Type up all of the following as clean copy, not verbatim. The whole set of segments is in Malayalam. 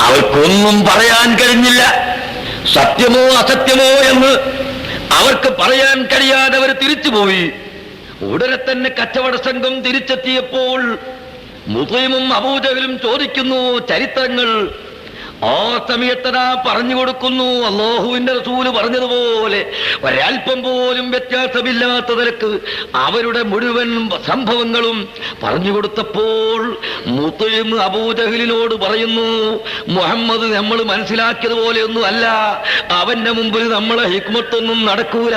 അവർക്കൊന്നും പറയാൻ കഴിഞ്ഞില്ല. സത്യമോ അസത്യമോ എന്ന് അവർക്ക് പറയാൻ കഴിയാതെ അവർ തിരിച്ചുപോയി. ഉടനെ തന്നെ കച്ചവട സംഘം തിരിച്ചെത്തിയപ്പോൾ മുസ്ലിമും അബൂജഹലും ചോദിക്കുന്നു ചരിത്രങ്ങൾ. ആ സമയത്തതാ പറഞ്ഞു കൊടുക്കുന്നു, അല്ലാഹുവിന്റെ റസൂല് പറഞ്ഞതുപോലെ ഒരൽപ്പം പോലും വ്യത്യാസമില്ലാത്ത നിലക്ക് അവരുടെ മുഴുവൻ സംഭവങ്ങളും പറഞ്ഞു കൊടുത്തപ്പോൾ മുസ്ലിം അബൂജഹലിനോട് പറയുന്നു, മുഹമ്മദ് നമ്മൾ മനസ്സിലാക്കിയതുപോലെയൊന്നും അല്ല, അവന്റെ മുമ്പിൽ നമ്മളെ ഹിക്മത്തൊന്നും നടക്കൂല,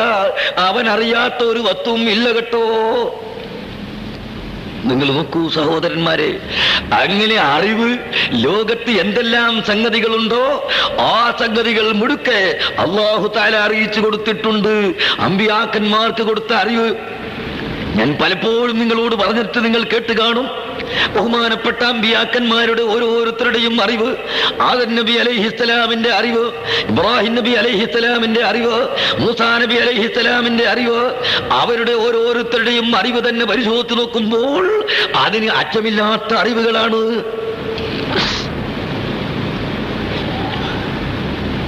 അവൻ അറിയാത്ത ഒരു വസ്തുവും ഇല്ല കേട്ടോ. നിങ്ങൾ നോക്കൂ സഹോദരന്മാരെ, അങ്ങനെ അറിവ് ലോകത്ത് എന്തെല്ലാം സംഗതികളുണ്ടോ ആ സംഗതികൾ മുഴുക്കെ അല്ലാഹു തആല അറിയിച്ചു കൊടുത്തിട്ടുണ്ട്. അമ്പിയാക്കന്മാർക്ക് കൊടുത്ത അറിവ് ഞാൻ പലപ്പോഴും നിങ്ങളോട് പറഞ്ഞിട്ട് നിങ്ങൾ കേട്ട് കാണും. ബഹുമാനപ്പെട്ട അമ്പിയാക്കന്മാരുടെ ഓരോരുത്തരുടെയും അറിവ്, ആദം നബി അലൈഹിസ്സലാമിന്റെ അറിവ്, ഇബ്രാഹിം നബി അലൈഹിസ്സലാമിന്റെ അറിവ്, മൂസാ നബി അലൈഹിസ്സലാമിന്റെ അറിവ്, അവരുടെ ഓരോരുത്തരുടെയും അറിവ് തന്നെ പരിശോധിച്ച് നോക്കുമ്പോൾ അതിന് അറ്റമില്ലാത്ത അറിവുകളാണ്.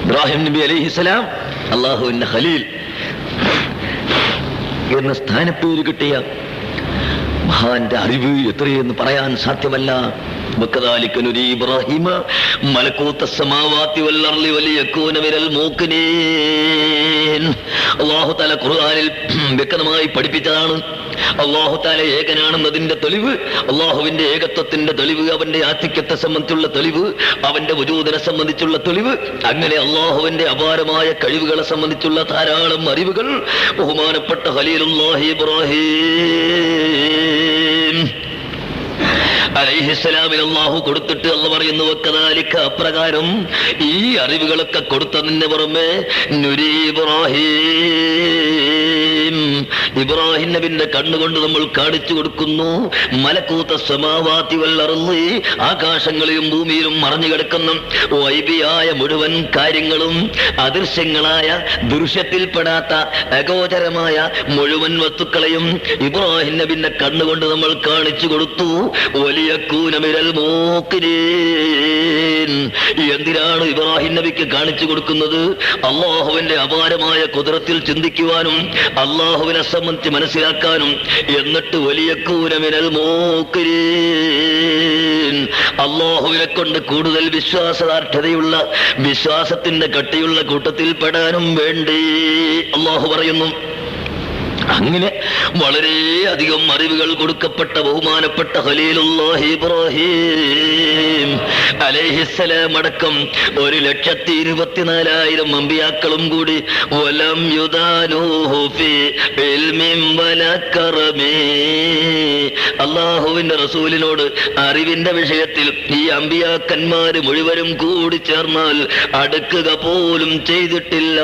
ഇബ്രാഹിം നബി അലൈഹിസ്സലാം അല്ലാഹുവിന്റെ ഖലീൽ എന്ന സ്ഥാനപ്പേര് കിട്ടിയ മഹാന്റെ അറിവ് എത്രയെന്ന് പറയാൻ സാധ്യമല്ല. وكذلك نري إبراهيم ملكوت السماوات والأرض وليكون من الموقنين. അല്ലാഹു തആല ഖുർആനിൽ വ്യക്തമായി പഠിപ്പിച്ചതാണ്. അല്ലാഹു തആല ഏകനാണെന്നതിന്റെ തെളിവ്, അല്ലാഹുവിന്റെ ഏകത്വത്തിന്റെ തെളിവ്, അവന്റെ ആധിക്യത്തെ സംബന്ധിച്ചുള്ള തെളിവ്, അവന്റെ വജൂദിനെ സംബന്ധിച്ചുള്ള തെളിവ്, അങ്ങനെ അല്ലാഹുവിന്റെ അപാരമായ കഴിവുകളെ സംബന്ധിച്ചുള്ള ധാരാളം അറിവുകൾ ബഹുമാനപ്പെട്ട ഖലീലുല്ലാഹി ഇബ്രാഹിം അലൈഹിസ്സലാമിന് അല്ലാഹു കൊടുത്തിട്ട് അല്ലാഹു പറയുന്നു, വക്കദാലിക അപ്രകാരം ഈ അറിവുകളൊക്കെ കൊടുത്തതിന് പുറമെ നുരി ഇബ്രാഹിം നബിന്റെ കണ്ണുകൊണ്ട് നമ്മൾ കാണിച്ചു കൊടുക്കുന്നു മലക്കൂത്ത സമാവാതി വൽ അർളി, ആകാശങ്ങളിലും ഭൂമിയിലും മറഞ്ഞു കിടക്കുന്ന വൈബിയായ മുഴുവൻ കാര്യങ്ങളും അദൃശ്യങ്ങളായ ദൃശ്യത്തിൽപ്പെടാത്ത അഗോചരമായ മുഴുവൻ വസ്തുക്കളെയും ഇബ്രാഹിം നബിന്റെ കണ്ണുകൊണ്ട് നമ്മൾ കാണിച്ചു കൊടുത്തു. വലിയക്കൂന മിനൽ മൂഖിനീൻ. എന്തിനാണ് ഇബ്രാഹിം നബിക്ക് കാണിച്ചു കൊടുക്കുന്നത്? അല്ലാഹുവിന്റെ അപാരമായ ഖുദ്റത്തിൽ ചിന്തിക്കുവാനും അല്ലാഹുവിനെ സംബന്ധിച്ച് മനസ്സിലാക്കാനും. എന്നിട്ട് വലിയക്കൂന മിനൽ മൂഖിനീൻ, അല്ലാഹുവിനെ കൊണ്ട് കൂടുതൽ വിശ്വാസാർഹതയുള്ള വിശ്വാസത്തിന്റെ കട്ടിയുള്ള കൂട്ടത്തിൽ പെടാനും വേണ്ടി അല്ലാഹു പറയുന്നു. അങ്ങനെ വളരെയധികം അറിവുകൾ കൊടുക്കപ്പെട്ട ബഹുമാനപ്പെട്ട ഖലീലുല്ലാഹി ഇബ്രാഹിം അലൈഹിസ്സലാം അടക്കം 1,24,000 അമ്പിയാക്കളും കൂടി വലം യുദാനൂഹു ഫീ ഇൽമിൻ വലാ കറമി, അല്ലാഹുവിന്റെ റസൂലിനോട് അറിവിന്റെ വിഷയത്തിൽ ഈ അമ്പിയാക്കന്മാര് മുഴുവനും കൂടി ചേർന്നാൽ അടുക്കുക പോലും ചെയ്തിട്ടില്ല.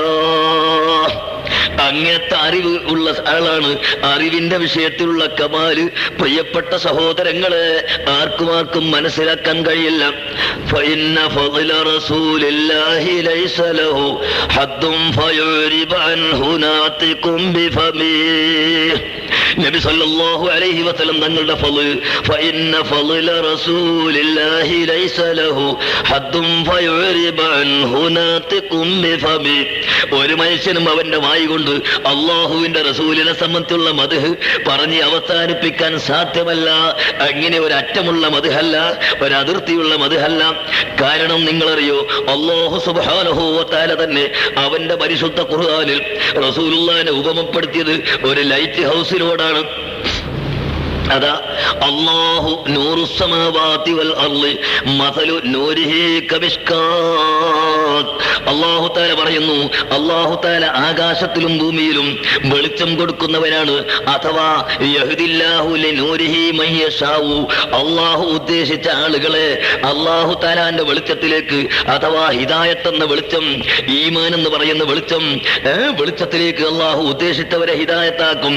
അങ്ങനത്തെ അറിവ് ഉള്ള ആളാണ്. അറിവിന്റെ വിഷയത്തിലുള്ള കമാല് പ്രിയപ്പെട്ട സഹോദരങ്ങളെ ആർക്കും മനസ്സിലാക്കാൻ കഴിയില്ല. ഫഇന്ന ഫളല റസൂലില്ലാഹി ലൈസ ലഹു ഹദ്ദുൻ ഫയുരിബ് അൻഹു നാതികും ബിഫമി. നബി സല്ലല്ലാഹു അലൈഹി വസല്ലം തങ്ങളുടെ ഫളൽ, ഫഇന്ന ഫളല റസൂലില്ലാഹി ലൈസ ലഹു ഹദ്ദുൻ ഫയുരിബ് അൻഹു നാതികും ബിഫമി. ഒരു മനുഷ്യനും അവന്റെ വായി കൊണ്ട് അല്ലാഹുവിന്റെ റസൂലിനെ സംബന്ധിച്ചുള്ള മദ്ഹ് പറഞ്ഞ് അവസാനിപ്പിക്കാൻ സാധ്യമല്ല. അങ്ങനെ ഒരറ്റമുള്ള മദ്ഹല്ല, ഒരതിർത്തിയുള്ള മദ്ഹല്ല. കാരണം നിങ്ങളറിയോ, അല്ലാഹു സുബ്ഹാനഹു വ തആല തന്നെ അവന്റെ പരിശുദ്ധ ഖുർആനിൽ റസൂലുള്ളാഹിനെ ഉപമപ്പെടുത്തിയത് ഒരു ലൈറ്റ് ഹൗസിനോടാണ്. അതാ അല്ലാഹു നൂറുസ് സമാവാതി വൽ അർളി മസലു നൂരിഹി കമിഷ്കാത്ത്. അല്ലാഹു തആല പറയുന്നു, അല്ലാഹു തആല ആകാശത്തിലും ഭൂമിയിലും വെളിച്ചം കൊടുക്കുന്നവനാണ്. അഥവാ യഹ്ദില്ലാഹു ലിനൂരിഹി മൻ യശാഉ, അല്ലാഹു ഉദ്ദേശിച്ച ആളുകളെ അല്ലാഹു തആലാന്റെ വെളിച്ചത്തിലേക്ക്, അഥവാ ഹിദായത്ത് എന്ന വെളിച്ചം, ഈമാൻ എന്ന് പറയുന്ന വെളിച്ചം, വെളിച്ചത്തിലേക്ക് അല്ലാഹു ഉദ്ദേശിച്ചവരെ ഹിദായത്താക്കും.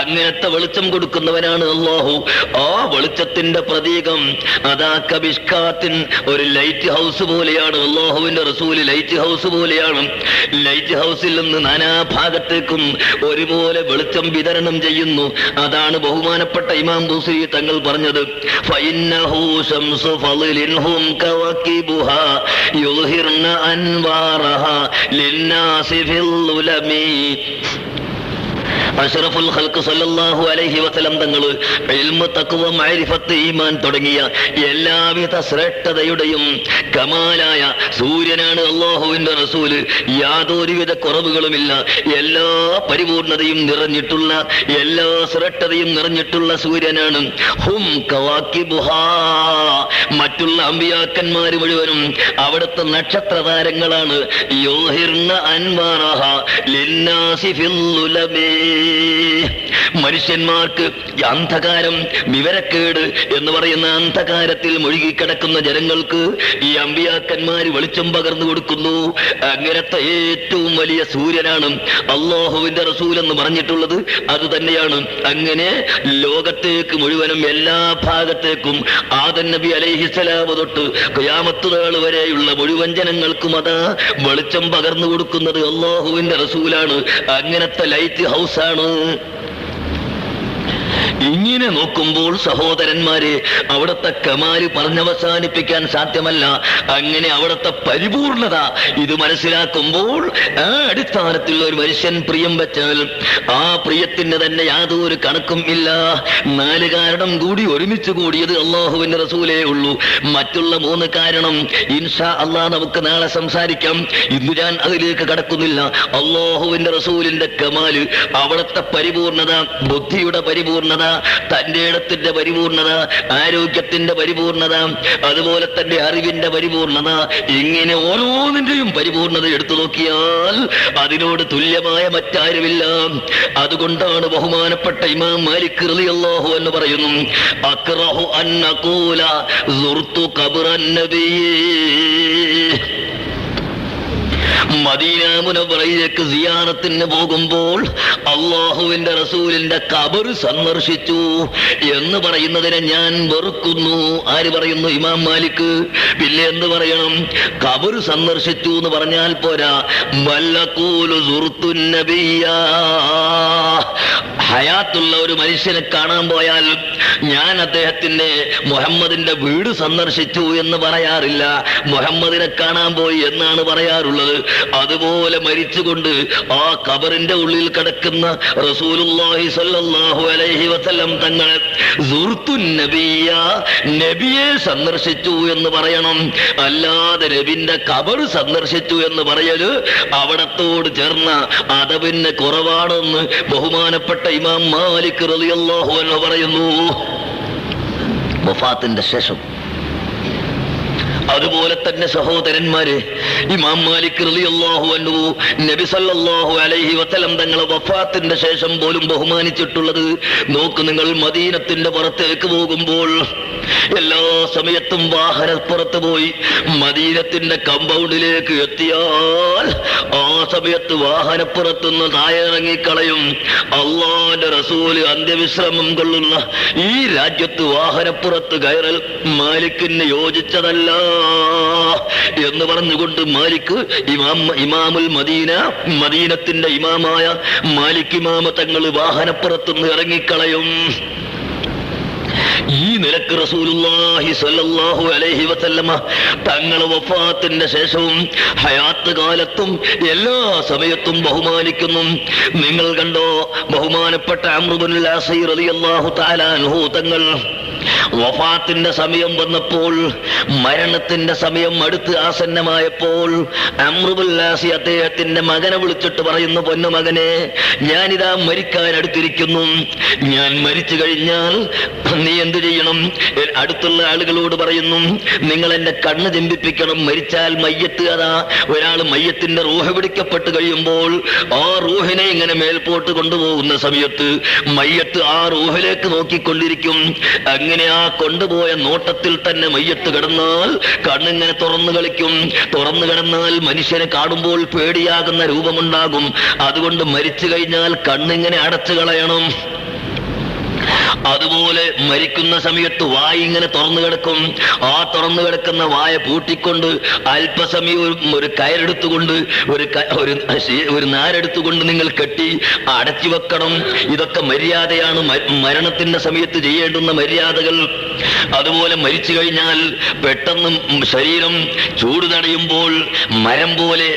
അങ്ങനത്തെ വെളിച്ചം കൊടുക്കുന്നവനാണ് അല്ലാഹു. ആ വെളിച്ചത്തിന്റെ പ്രതീകം അതാ കബിഷ്കാത്തിൻ, ഒരു ലൈറ്റ് ഹൗസ് പോലെയാണ് അല്ലാഹുവിന്റെ റസൂൽ ഒരു ലൈറ്റ് ഹൗസ് പോലെയാണ്. ലൈറ്റ് ഹൗസിൽ നിന്ന് നാനാഭാഗത്തേക്കും ഒരുപോലെ വെളിച്ചം വിതരണം ചെയ്യുന്നു. അതാണ് ബഹുമാനപ്പെട്ട ഇമാം ബൂസരി തങ്ങൾ പറഞ്ഞത്, ഫഇന്നഹു ശംസു ഫളിലിൻ ഹും കവകിബുഹാ യുൽഹിർന അൻവാറഹാ ലിന്നാസി ഫിൽ ഉലമി. അഷ്റഫുൽ ഖൽഖ് സല്ലല്ലാഹു അലൈഹി വസല്ലം തങ്ങൾ ഇൽമു, തഖ്വ, മഅരിഫത്ത്, ഈമാൻ തുടങ്ങിയ എല്ലാവിധ ശ്രേഷ്ഠതയുടെയും കമാലായ സൂര്യനാണ് അല്ലാഹുവിന്റെ റസൂല്. യാതൊരുവിധ കുറവുകളുമില്ല, എല്ലാ പരിപൂർണതയും നിറഞ്ഞിട്ടുള്ള, എല്ലാ ശ്രേഷ്ഠതയും നിറഞ്ഞിട്ടുള്ള സൂര്യനാണ്. ഹും കവാകിബുഹാ, മറ്റുള്ള അമ്പിയാക്കന്മാർ മുഴുവനും അവിടുത്തെ നക്ഷത്രതാരങ്ങളാണ്. യുൽഹിർന അൻവാറഹാ ലിന്നാസി ഫിൽ ഉലമി, മനുഷ്യന്മാർക്ക് അന്ധകാരം, വിവരക്കേട് എന്ന് പറയുന്ന അന്ധകാരത്തിൽ മുഴുകിക്കിടക്കുന്ന ജനങ്ങൾക്ക് ഈ അമ്പിയാക്കന്മാർ വെളിച്ചം പകർന്നു കൊടുക്കുന്നു. അങ്ങനത്തെ ഏറ്റവും വലിയ സൂര്യനാണ് അല്ലാഹുവിന്റെ റസൂൽ എന്ന് പറഞ്ഞിട്ടുള്ളത് അത് തന്നെയാണ്. അങ്ങനെ ലോകത്തേക്ക് മുഴുവനും എല്ലാ ഭാഗത്തേക്കും ആദം നബി അലൈഹിസ്സലാം തൊട്ട് ഖിയാമത്ത് നാൾ വരെയുള്ള മുഴുവൻ ജനങ്ങൾക്കും അതാ വെളിച്ചം പകർന്നു കൊടുക്കുന്നത് അല്ലാഹുവിന്റെ റസൂലാണ്. അങ്ങനത്തെ ലൈറ്റ് ഹൗസാണ്. ഇങ്ങനെ നോക്കുമ്പോൾ സഹോദരന്മാരെ, അവിടുത്തെ കമാല് പറഞ്ഞവസാനിപ്പിക്കാൻ സാധ്യമല്ല. അങ്ങനെ അവിടുത്തെ പരിപൂർണത ഇത് മനസ്സിലാക്കുമ്പോൾ ആ അടിസ്ഥാനത്തിൽ ഒരു മനുഷ്യൻ പ്രിയം വെച്ചാൽ ആ പ്രിയത്തിന് തന്നെ യാതൊരു കണക്കും ഇല്ല. 4 കാരണം കൂടി ഒരുമിച്ച് കൂടിയത് അല്ലാഹുവിന്റെ റസൂലേ ഉള്ളൂ. മറ്റുള്ള 3 കാരണം ഇൻഷാ അല്ലാഹ് നമുക്ക് നാളെ സംസാരിക്കാം. ഇന്ന് ഞാൻ അതിലേക്ക് കടക്കുന്നില്ല. അല്ലാഹുവിന്റെ റസൂലിന്റെ കമാല്, അവിടുത്തെ പരിപൂർണത, ബുദ്ധിയുടെ പരിപൂർണത, തന്റെ ഇടത്തിന്റെ പരിപൂർണത, ആരോഗ്യത്തിന്റെ പരിപൂർണത, അതുപോലെ തന്നെ അറിവിന്റെ പരിപൂർണത, ഇങ്ങനെ ഓരോന്നിന്റെയും പരിപൂർണത എടുത്തു നോക്കിയാൽ അതിനോട് തുല്യമായ മറ്റാരുമില്ല. അതുകൊണ്ടാണ് ബഹുമാനപ്പെട്ട ഇമാം മാലിക് റളിയല്ലാഹു അൻഹു പറയുന്നു, അക്റഹു അൻ അഖൂല സുർതു ഖബ്റൻ നബിയ്യ്. മദീന മുനവ്വറയിലേക്ക് സിയാറത്തിന് പോകുമ്പോൾ അല്ലാഹുവിന്റെ റസൂലിന്റെ ഖബർ സന്ദർശിച്ചു എന്ന് പറയുന്നതിനെ ഞാൻ വെറുക്കുന്നു. ആര് പറയുന്നു? ഇമാം മാലിക്. പിന്നെ എന്ത് പറയണം? ഖബർ സന്ദർശിച്ചു എന്ന് പറഞ്ഞാൽ പോരാ, വല്ലഖൂലു സുർത്തുൻ നബിയ്യ. ഹയാത്തുള്ള ഒരു മനുഷ്യനെ കാണാൻ പോയാൽ ഞാൻ അദ്ദേഹത്തിന്റെ മുഹമ്മദിന്റെ വീട് സന്ദർശിച്ചു എന്ന് പറയാറില്ല, മുഹമ്മദിനെ കാണാൻ പോയി എന്നാണ് പറയാറുള്ളത്. അതുപോലെ മരിച്ചുകൊണ്ട് ആ ഖബറിന്റെ ഉള്ളിൽ കിടക്കുന്ന റസൂലുള്ളാഹി സ്വല്ലല്ലാഹു അലൈഹി വസല്ലം തങ്ങളെ സുർത്തുൻ നബിയ്യ, നബിയെ സന്ദർശിച്ചു എന്ന് പറയണം. അല്ലാതെ നബിന്റെ ഖബർ സന്ദർശിച്ചു എന്ന് പറയല് അവിടത്തോട് ചേർന്ന അദബിന് കുറവാണെന്ന് ബഹുമാനപ്പെട്ട ഇമാം മാലിക് റളിയല്ലാഹു അൻഹു പറയുന്നു. വഫാത്തിന്റെ ശേഷം അതുപോലെ തന്നെ സഹോദരന്മാരെ, ഇമാം മാലിക് റളിയല്ലാഹു അൻഹു നബി സല്ലല്ലാഹു അലൈഹി വസല്ലം തങ്ങളെ വഫാത്തിന്റെ ശേഷം പോലും ബഹുമാനിച്ചിട്ടുള്ളത് നോക്ക് നിങ്ങൾ. മദീനത്തിന്റെ പുറത്തേക്ക് പോകുമ്പോൾ എല്ലാ സമയത്തും വാഹനപ്പുറത്ത് പോയി മദീനത്തിന്റെ കമ്പൗണ്ടിലേക്ക് എത്തിയാൽ ആ സമയത്ത് വാഹനപ്പുറത്തുനിന്ന് താഴെ ഇറങ്ങിക്കളയും. അല്ലാഹുവിന്റെ റസൂല് അന്ത്യവിശ്രമം കൊള്ളുന്ന ഈ രാജ്യത്ത് വാഹനപ്പുറത്ത് കയറൽ മാലിക്കിന് യോജിച്ചതല്ല എന്ന് പറഞ്ഞുകൊണ്ട് മാലിക് ഇമാമുൽ മദീന, മദീനത്തിന്റെ ഇമാമായ മാലിക് ഇമാമ തങ്ങൾ വാഹനപ്പുറത്തുനിന്ന് ഇറങ്ങിക്കളയും. ഈ നിലക്ക് റസൂലുള്ളാഹി സ്വല്ലല്ലാഹു അലൈഹി വസല്ലമ തങ്ങൾ വഫാത്തിന്റെ ശേഷവും ഹയാത്ത് കാലത്തും എല്ലാ സമയത്തും ബഹുമാനിക്കുന്നു. നിങ്ങൾ കണ്ടോ, ബഹുമാനപ്പെട്ട അംർ ഇബ്നുൽ ആസ് റളിയല്ലാഹു തആല അൻഹു തങ്ങൾ വഫാത്തിന്റെ സമയം വന്നപ്പോൾ, മരണത്തിന്റെ സമയം അടുത്ത് ആസന്നമായപ്പോൾ അംർ ഇബ്നുൽ ആസ് അദ്ദേഹത്തിന്റെ മകനെ വിളിച്ചിട്ട് പറയുന്നു, പൊന്നുമകനെ, ഞാനിതാ മരിക്കാൻ അടുത്തിരിക്കുന്നു. ഞാൻ മരിച്ചു കഴിഞ്ഞാൽ നീ എന്തു ചെയ്യണം? അടുത്തുള്ള ആളുകളോട് പറയുന്നു, നിങ്ങൾ എന്റെ കണ്ണ് ചെമ്പിപ്പിക്കണം. മരിച്ചാൽ മയ്യത്ത്, അതാ ഒരാൾ മയ്യത്തിന്റെ റൂഹ് പിടിക്കപ്പെട്ട് കഴിയുമ്പോൾ ആ റൂഹിനെ ഇങ്ങനെ മേൽപോട്ട് കൊണ്ടുപോകുന്ന സമയത്ത് മയ്യത്ത് ആ റൂഹിലേക്ക് നോക്കിക്കൊണ്ടിരിക്കും. അങ്ങനെ ആ കൊണ്ടുപോയ നോട്ടത്തിൽ തന്നെ മയ്യത്ത് കിടന്നാൽ കണ്ണിങ്ങനെ തുറന്നു കളിക്കും. തുറന്നു കിടന്നാൽ മനുഷ്യനെ കാണുമ്പോൾ പേടിയാകുന്ന രൂപമുണ്ടാകും. അതുകൊണ്ട് മരിച്ചു കഴിഞ്ഞാൽ കണ്ണിങ്ങനെ അടച്ചു കളയണം. അതുപോലെ മരിക്കുന്ന സമയത്ത് വായ ഇങ്ങനെ തുറന്നു കിടക്കും. ആ തുറന്നു കിടക്കുന്ന വായ പൂട്ടിക്കൊണ്ട് അല്പസമയം ഒരു കയറെടുത്തുകൊണ്ട് ഒരു നാരെടുത്തുകൊണ്ട് നിങ്ങൾ കെട്ടി അടച്ചു വെക്കണം. ഇതൊക്കെ മര്യാദയാണ്, മരണത്തിന്റെ സമയത്ത് ചെയ്യേണ്ടുന്ന മര്യാദകൾ. അതുപോലെ മരിച്ചു കഴിഞ്ഞാൽ പെട്ടെന്ന് ശരീരം ചൂട് തടയുമ്പോൾ മരം പോലെ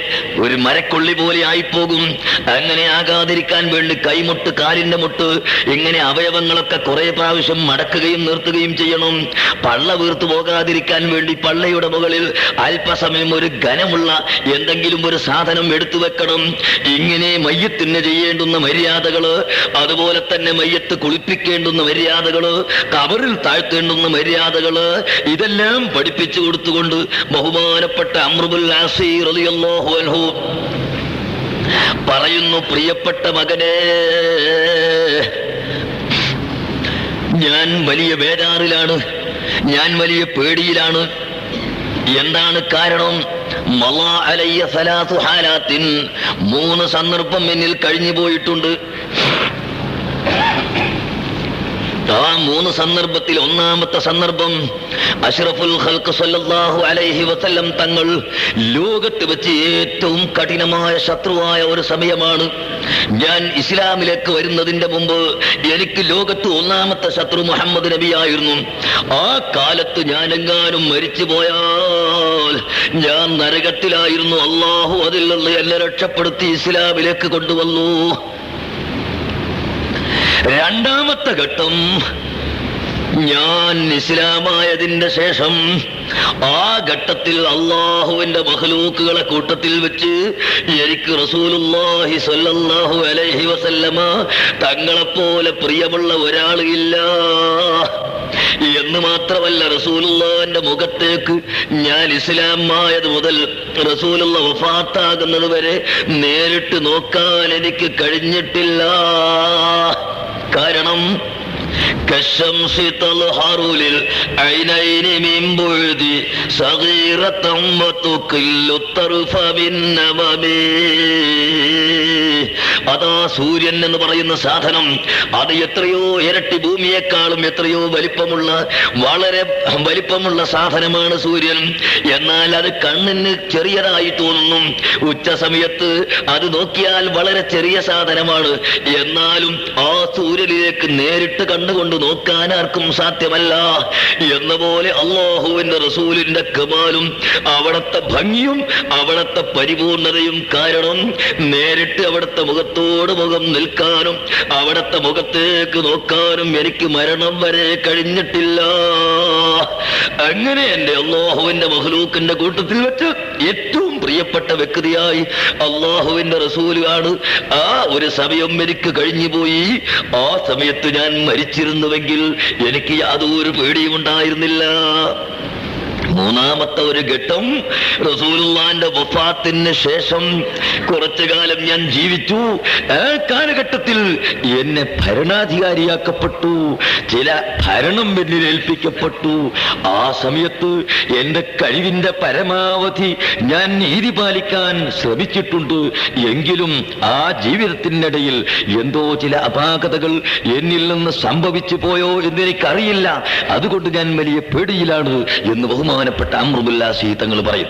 ഒരു മരക്കൊള്ളി പോലെ ആയിപ്പോകും. അങ്ങനെ ആകാതിരിക്കാൻ വേണ്ടി കൈമുട്ട്, കാലിന്റെ മുട്ട്, ഇങ്ങനെ അവയവങ്ങളൊക്കെ കുറെ പ്രാവശ്യം മടക്കുകയും നിർത്തുകയും ചെയ്യണം. പള്ള വീർത്തു പോകാതിരിക്കാൻ വേണ്ടി പള്ളയുടെ മുകളിൽ അല്പസമയം ഒരു ഘനമുള്ള എന്തെങ്കിലും ഒരു സാധനം എടുത്തു വെക്കണം. ഇങ്ങനെ മയ്യത്തിന് ചെയ്യേണ്ടുന്ന മര്യാദകള്, അതുപോലെ തന്നെ മയ്യത്ത് കുളിപ്പിക്കേണ്ടുന്ന മര്യാദകള്, കബറിൽ താഴ്ത്തേണ്ടുന്ന മര്യാദകള്, ഇതെല്ലാം പഠിപ്പിച്ചു കൊടുത്തുകൊണ്ട് ബഹുമാനപ്പെട്ട അംറുൽ ആസി റളിയല്ലാഹു അൻഹു പറയുന്നു, പ്രിയപ്പെട്ട മകനെ, ഞാൻ വലിയ ബേജാറിലാണ്, ഞാൻ വലിയ പേടിയിലാണ്. എന്താണ് കാരണം? മളാ അലയ്യ സലാസു ഹാലാത്തിൻ, 3 സന്ദർഭം എന്നിൽ കഴിഞ്ഞു പോയിട്ടുണ്ട്. ആ 3 സന്ദർഭത്തിൽ ഒന്നാമത്തെ സന്ദർഭം അഷ്റഫുൽ ഖൽഖ് സല്ലല്ലാഹു അലൈഹി വസല്ലം തങ്ങൾ ലോകത്ത് വെച്ച് ഏറ്റവും കഠിനമായ ശത്രുവായ ഒരു സമയമാണ്. ഞാൻ ഇസ്ലാമിലേക്ക് വരുന്നതിന്റെ മുമ്പ് എനിക്ക് ലോകത്ത് ഒന്നാമത്തെ ശത്രു മുഹമ്മദ് നബിയായിരുന്നു. ആ കാലത്ത് ഞാനെങ്ങാനും മരിച്ചു പോയാൽ ഞാൻ നരകത്തിലായിരുന്നു. അല്ലാഹു അതിൽ നിന്ന് എന്നെ രക്ഷപ്പെടുത്തി ഇസ്ലാമിലേക്ക് കൊണ്ടുവന്നു. രണ്ടാമത്തെ ഘട്ടം, ഞാൻ ഇസ്ലാമായതിന്റെ ശേഷം ആ ഘട്ടത്തിൽ അള്ളാഹുവിന്റെ മഖ്ലൂക്കുകളെ കൂട്ടത്തിൽ വെച്ച് എനിക്ക് റസൂലുള്ളാഹി സ്വല്ലല്ലാഹു അലൈഹി വസല്ലമ തങ്ങളെപ്പോലെ പ്രിയമുള്ള ഒരാളില്ല എന്ന് മാത്രമല്ല, റസൂലുള്ളാഹിന്റെ മുഖത്തേക്ക് ഞാൻ ഇസ്ലാമായത് മുതൽ റസൂലുള്ള വഫാത്താകുന്നത് വരെ നേരിട്ട് നോക്കാൻ എനിക്ക് കഴിഞ്ഞിട്ടില്ല. കാരണം كالشمس تظهر للعينين من بعد صغيرة وتقل الطرف بالنمم. അതാ സൂര്യൻ എന്ന് പറയുന്ന സാധനം, അത് എത്രയോ ഇരട്ടി ഭൂമിയെക്കാളും എത്രയോ വളരെ വലിപ്പമുള്ള സാധനമാണ് സൂര്യൻ. എന്നാൽ അത് കണ്ണിന് ചെറിയതായി തോന്നുന്നു. ഉച്ച സമയത്ത് അത് നോക്കിയാൽ വളരെ ചെറിയ സാധനമാണ്. എന്നാലും ആ സൂര്യനിലേക്ക് നേരിട്ട് കണ്ണുകൊണ്ട് നോക്കാൻ ആർക്കും സാധ്യമല്ല. എന്ന പോലെ അല്ലാഹുവിന്റെ റസൂലിന്റെ കമാലും അവിടത്തെ ഭംഗിയും അവിടത്തെ പരിപൂർണതയും കാരണം നേരിട്ട് അവിടത്തെ മുഖത്തോട് മുഖം നിൽക്കാനും അവിടത്തെ മുഖത്തേക്ക് നോക്കാനും എനിക്ക് മരണം വരെ കഴിഞ്ഞിട്ടില്ല. അങ്ങനെ എന്റെ അല്ലാഹുവിന്റെ മഖ്ലൂക്കിന്റെ കൂട്ടത്തിൽ വെച്ച് ഏറ്റവും പ്രിയപ്പെട്ട വ്യക്തിയായി അല്ലാഹുവിന്റെ റസൂലാണ്. ആ ഒരു സമയം എനിക്ക് കഴിഞ്ഞുപോയി. ആ സമയത്ത് ഞാൻ മരിച്ചിരുന്നുവെങ്കിൽ എനിക്ക് യാതൊരു പേടിയും ഉണ്ടായിരുന്നില്ല. മൂന്നാമത്തെ ഒരു ഘട്ടം, റസൂലുള്ളാഹിന്റെ വഫാത്തിന് ശേഷം കുറച്ചു കാലം ഞാൻ ജീവിച്ചു. ആ കാലഘട്ടത്തിൽ എന്നെ ഭരണാധികാരിയാക്കപ്പെട്ടു, ചില ഭരണം എന്നിൽ ഏൽപ്പിക്കപ്പെട്ടു. ആ സമയത്ത് എന്റെ കഴിവിന്റെ പരമാവധി ഞാൻ നീതി പാലിക്കാൻ ശ്രമിച്ചിട്ടുണ്ട്. എങ്കിലും ആ ജീവിതത്തിനിടയിൽ എന്തോ ചില അപാകതകൾ എന്നിൽ നിന്ന് സംഭവിച്ചു പോയോ എന്നെനിക്കറിയില്ല. അതുകൊണ്ട് ഞാൻ വലിയ പേടിയിലാണ് എന്ന് ബഹുമാനപ്പെട്ട അംറുൽ ആസി തങ്ങൾ പറയും.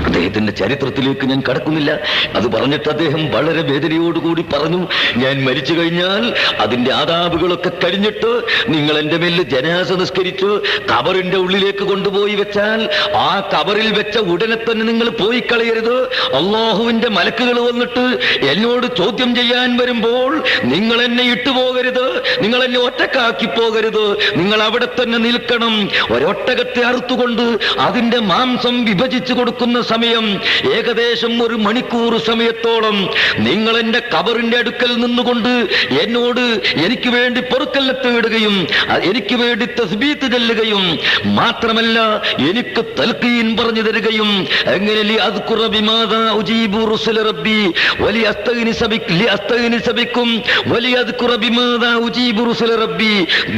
അദ്ദേഹത്തിന്റെ ചരിത്രത്തിലേക്ക് ഞാൻ കടക്കുന്നില്ല. അത് പറഞ്ഞിട്ട് അദ്ദേഹം വളരെ വേദനയോടുകൂടി പറഞ്ഞു, ഞാൻ മരിച്ചു കഴിഞ്ഞാൽ അതിന്റെ ആദാബുകളൊക്കെ കഴിഞ്ഞിട്ട് നിങ്ങൾ എന്റെ മേൽ ജനാസ നിസ്കരിച്ച് കബറിന്റെ ഉള്ളിലേക്ക് കൊണ്ടുപോയി വെച്ചാൽ ആ കബറിൽ വെച്ച ഉടനെ തന്നെ നിങ്ങൾ പോയി കളയരുത്. അള്ളാഹുവിന്റെ മലക്കുകൾ വന്നിട്ട് എന്നോട് ചോദ്യം ചെയ്യാൻ വരുമ്പോൾ നിങ്ങൾ എന്നെ ഇട്ടുപോകരുത്, നിങ്ങൾ എന്നെ ഒറ്റക്കാക്കി പോകരുത്, നിങ്ങൾ അവിടെ തന്നെ നിൽക്കണം. ഒരൊട്ടകത്തെ അറുത്തുകൊണ്ട് അതിന്റെ മാംസം വിഭജിച്ചു കൊടുക്കുന്ന സമയം ഏകദേശം 1 മണിക്കൂർ സമയത്തോളം നിങ്ങൾ എന്റെ കബറിന്റെ അടുക്കൽ നിന്നുകൊണ്ട് എന്നോട് എനിക്ക് വേണ്ടി പൊറുക്കലിനെ തേടുകയും എനിക്ക് വേണ്ടി തസ്ബീത്ത് ചൊല്ലുകയും മാത്രമല്ല എനിക്ക് തൽഖീൻ പറഞ്ഞു തരികയും അങ്ങനെ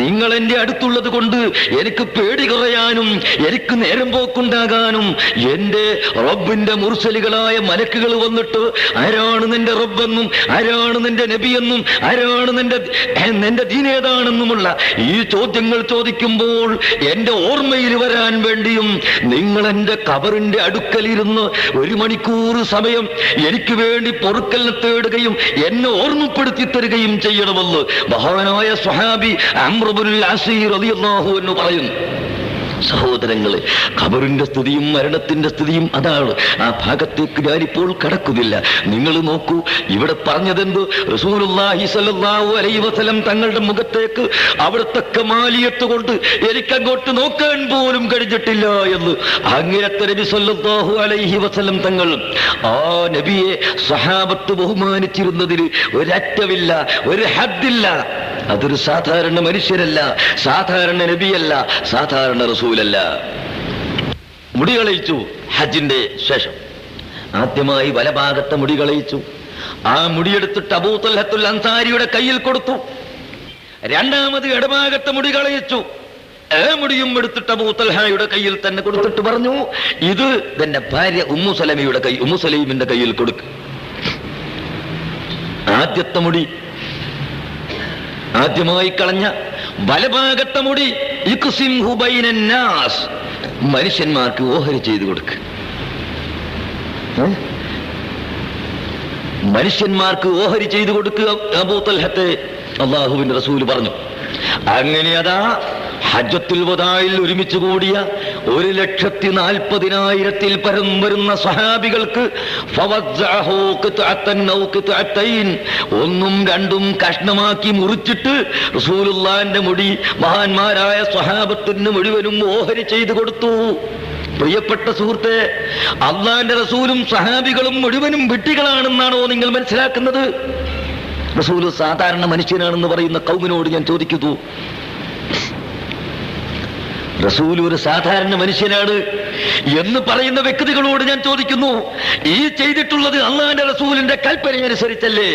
നിങ്ങൾ എന്റെ അടുത്തുള്ളത് കൊണ്ട് എനിക്ക് പേടി കുറയാനും എനിക്ക് നേരം പോക്കുണ്ടാകാനും എന്റെ റബ്ബിന്റെ മുർസലുകളായ മലക്കുകൾ വന്നിട്ട് ആരാണ് നിന്റെ റബ്ബെന്നും ആരാണ് നിന്റെ നബിയെന്നും ആരാണ് നിന്റെ ദീനേതാണെന്നുമുള്ള ഈ ചോദ്യങ്ങൾ ചോദിക്കുമ്പോൾ എന്റെ ഓർമ്മയിൽ വരാൻ വേണ്ടിയും നിങ്ങൾ എന്റെ ഖബറിന്റെ അടുക്കലിരുന്ന് 1 മണിക്കൂർ സമയം എനിക്ക് വേണ്ടി പൊറുക്കലിനെ തേടുകയും എന്നെ ഓർമ്മപ്പെടുത്തി തരികയും ചെയ്യണമെന്ന് മഹാനായ സ്വഹാബി അംർ ഇബ്നുൽ ആസ് റളിയല്ലാഹു അൻഹു പറയുന്നു. സഹോദരങ്ങളെ, ഖബറിന്റെ സ്ഥിതിയും മരണത്തിന്റെ സ്ഥിതിയും അതാണ്. ആ ഭാഗത്തേക്ക് ഞാനിപ്പോൾ കടക്കുന്നില്ല. നിങ്ങൾ നോക്കൂ, ഇവിടെ പറഞ്ഞതെന്ത്? റസൂലുള്ളാഹി സ്വല്ലല്ലാഹു അലൈഹി വസല്ലം തങ്ങളുടെ മുഖത്തേക്ക് അവിടുത്തെ കമാലിയത്ത് കൊണ്ട് എനിക്കങ്ങോട്ട് നോക്കാൻ പോലും കഴിഞ്ഞിട്ടില്ല എന്ന് അങ്ങനത്തെ നബി സ്വല്ലല്ലാഹു അലൈഹി വസല്ലം തങ്ങൾ ആ നബിയെ സ്വഹാബത്ത് ബഹുമാനിച്ചിരുന്നതിന് ഒരറ്റമില്ല, ഒരു ഹദ്ദില്ല. അതൊരു സാധാരണ മനുഷ്യരല്ല, സാധാരണ നബിയല്ല, സാധാരണ റസൂലല്ല. മുടി കളയിച്ചു. ഹജ്ജിന്റെ ശേഷം ആദ്യമായി വലഭാഗത്തെ മുടി കളയിച്ചു. ആ മുടിയെടുത്തിട്ട് അബൂ തൽഹത്തുൽ അൻസാരിയുടെ കയ്യിൽ കൊടുത്തു. രണ്ടാമത് ഇടഭാഗത്തെ മുടി കളയിച്ചു. മുടിയും എടുത്തിട്ട് അബൂ തൽഹയുടെ കയ്യിൽ തന്നെ കൊടുത്തിട്ട് പറഞ്ഞു, ഇത് തന്റെ ഭാര്യ ഉമ്മു സലീമിന്റെ കയ്യിൽ കൊടുക്ക്. ആദ്യത്തെ മുടി ആദ്യമായി കളഞ്ഞ വലഭാഗത്തെ മുടി ഇഖ്സിംഹു ബൈനന്നാസ്, മനുഷ്യന്മാർക്ക് ഓഹരി ചെയ്തു കൊടുക്ക്. മനുഷ്യന്മാർക്ക് ഓഹരി ചെയ്തു കൊടുക്കുക അബൂ തൽഹത്തെ അല്ലാഹുവിന്റെ റസൂൽ പറഞ്ഞു. അങ്ങനെ അതാ ഹജ്ജത്തുൽ വദായിൽ ഒരുമിച്ച് കൂടിയ 1,40,000-ൽ പരം വരുന്ന സ്വഹാബികൾക്ക് ഒന്നും രണ്ടും കഷ്ണമാക്കി മുറിച്ചിട്ട് റസൂലുള്ളാഹിന്റെ മുടി മഹാന്മാരായ സ്വഹാബത്തിന് മുഴുവനും ഓഹരി ചെയ്തു കൊടുത്തു. പ്രിയപ്പെട്ട സുഹൃത്തെ, അള്ളാഹിന്റെ റസൂലും സ്വഹാബികളും മുഴുവനും വിഡ്ഢികളാണെന്നാണോ നിങ്ങൾ മനസ്സിലാക്കുന്നത്? റസൂൽ സാധാരണ മനുഷ്യനാണെന്ന് പറയുന്ന കൗമിനോട് ഞാൻ ചോദിക്കുന്നു, റസൂൽ ഒരു സാധാരണ മനുഷ്യനാണ് എന്ന് പറയുന്ന വ്യക്തികളോട് ഞാൻ ചോദിക്കുന്നു, ഈ ചെയ്തിട്ടുള്ളത് അള്ളാഹിന്റെ റസൂലിന്റെ കൽപ്പന അനുസരിച്ചല്ലേ?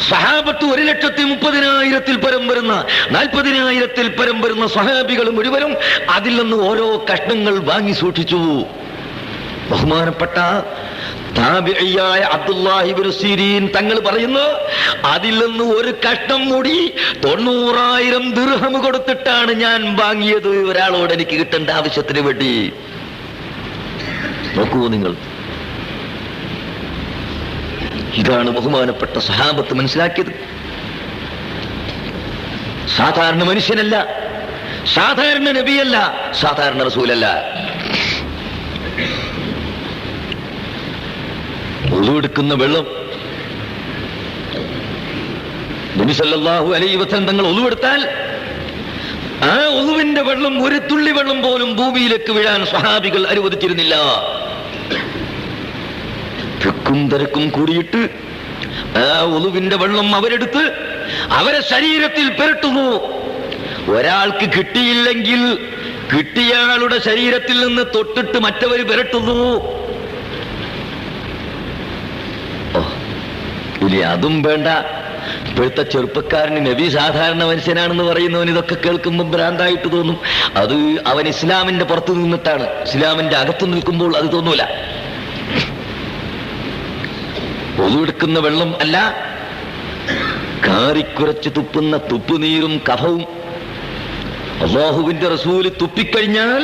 സഹാബത്ത് 1,30,000-ൽ പരം വരുന്ന 40,000-ൽ പരം വരുന്ന സഹാബികൾ മുഴുവനും അതിൽ നിന്ന് ഓരോ കഷ്ണങ്ങൾ വാങ്ങി സൂക്ഷിച്ചു. ബഹുമാനപ്പെട്ട താബിഈയായ അബ്ദുല്ലാഹി ഇബ്നു സിരീൻ തങ്ങൾ പറയുന്നു, അതിൽ നിന്ന് ഒരു കഷ്ണം മുടി 90,000 ദിർഹം കൊടുത്തിട്ടാണ് ഞാൻ വാങ്ങിയത്, ഒരാളോട് എനിക്ക് കിട്ടേണ്ട ആവശ്യത്തിന് വേണ്ടി. നോക്കൂ നിങ്ങൾ, ഇതാണ് ബഹുമാനപ്പെട്ട സഹാബത്ത് മനസ്സിലാക്കിയത്. സാധാരണ മനുഷ്യനല്ല, സാധാരണ നബിയല്ല, സാധാരണ റസൂലല്ല. ഒളുവെടുക്കുന്ന വെള്ളം നബി സല്ലല്ലാഹു അലൈഹി വസല്ലം തങ്ങൾ ഒളുവെടുത്താൽ ആ ഒളുവിന്റെ വെള്ളം ഒരു തുള്ളി വെള്ളം പോലും ഭൂമിയിലേക്ക് വീഴാൻ സ്വഹാബികൾ അനുവദിച്ചിരുന്നില്ല. തിക്കും തിരക്കും കൂടിയിട്ട് ആ ഒളുവിന്റെ വെള്ളം അവരെടുത്ത് അവരെ ശരീരത്തിൽ പുരട്ടുന്നു. ഒരാൾക്ക് കിട്ടിയില്ലെങ്കിൽ കിട്ടിയയാളുടെ ശരീരത്തിൽ നിന്ന് തൊട്ടിട്ട് മറ്റവർ പുരട്ടുന്നു. ഇനി അതും വേണ്ട, ഇപ്പോഴത്തെ ചെറുപ്പക്കാരന് നബി സാധാരണ മനുഷ്യനാണെന്ന് പറയുന്നവൻ ഇതൊക്കെ കേൾക്കുമ്പോൾ ഭ്രാന്തായിട്ട് തോന്നും. അത് അവൻ ഇസ്ലാമിന്റെ പുറത്ത് നിന്നിട്ടാണ്, ഇസ്ലാമിന്റെ അകത്ത് നിൽക്കുമ്പോൾ അത് തോന്നൂല. ഒതുവെടുക്കുന്ന വെള്ളം അല്ല, കാറിക്കുറച്ച് തുപ്പുന്ന തുപ്പുനീരും കഫവും അല്ലാഹുവിന്റെ റസൂല് തുപ്പിക്കഴിഞ്ഞാൽ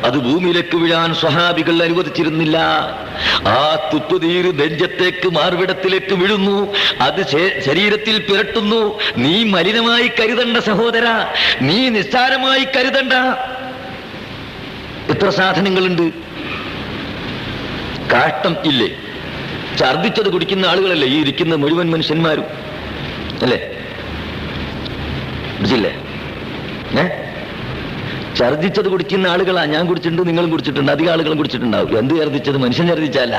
അത് ഭൂമിയിലേക്ക് വീഴാൻ സ്വഹാബികൾ അനുവദിച്ചിരുന്നില്ല. ആ തുപ്പുനീര് നെഞ്ചത്തേക്ക് മാർവിടത്തിലേക്ക് വീഴുന്നു, അത് ശരീരത്തിൽ പുരട്ടുന്നു. നീ മലിനമായി കരുതണ്ട സഹോദര, നീ നിസ്സാരമായി കരുതണ്ട. എത്ര സാധനങ്ങളുണ്ട്. കാഷ്ടം ഇല്ലേ? ഛർദിച്ചത് കുടിക്കുന്ന ആളുകളല്ലേ ഈ ഇരിക്കുന്ന മുഴുവൻ മനുഷ്യന്മാരും, അല്ലേ? കുടിച്ചില്ലേ? ഛർദിച്ചത് കുടിക്കുന്ന ആളുകളാ. ഞാൻ കുടിച്ചിട്ടുണ്ട്, നിങ്ങളും കുടിച്ചിട്ടുണ്ട്, അധികം ആളുകളും കുടിച്ചിട്ടുണ്ടാവും. എന്ത് ഛർദിച്ചത്? മനുഷ്യൻ ഛർദിച്ചല്ല.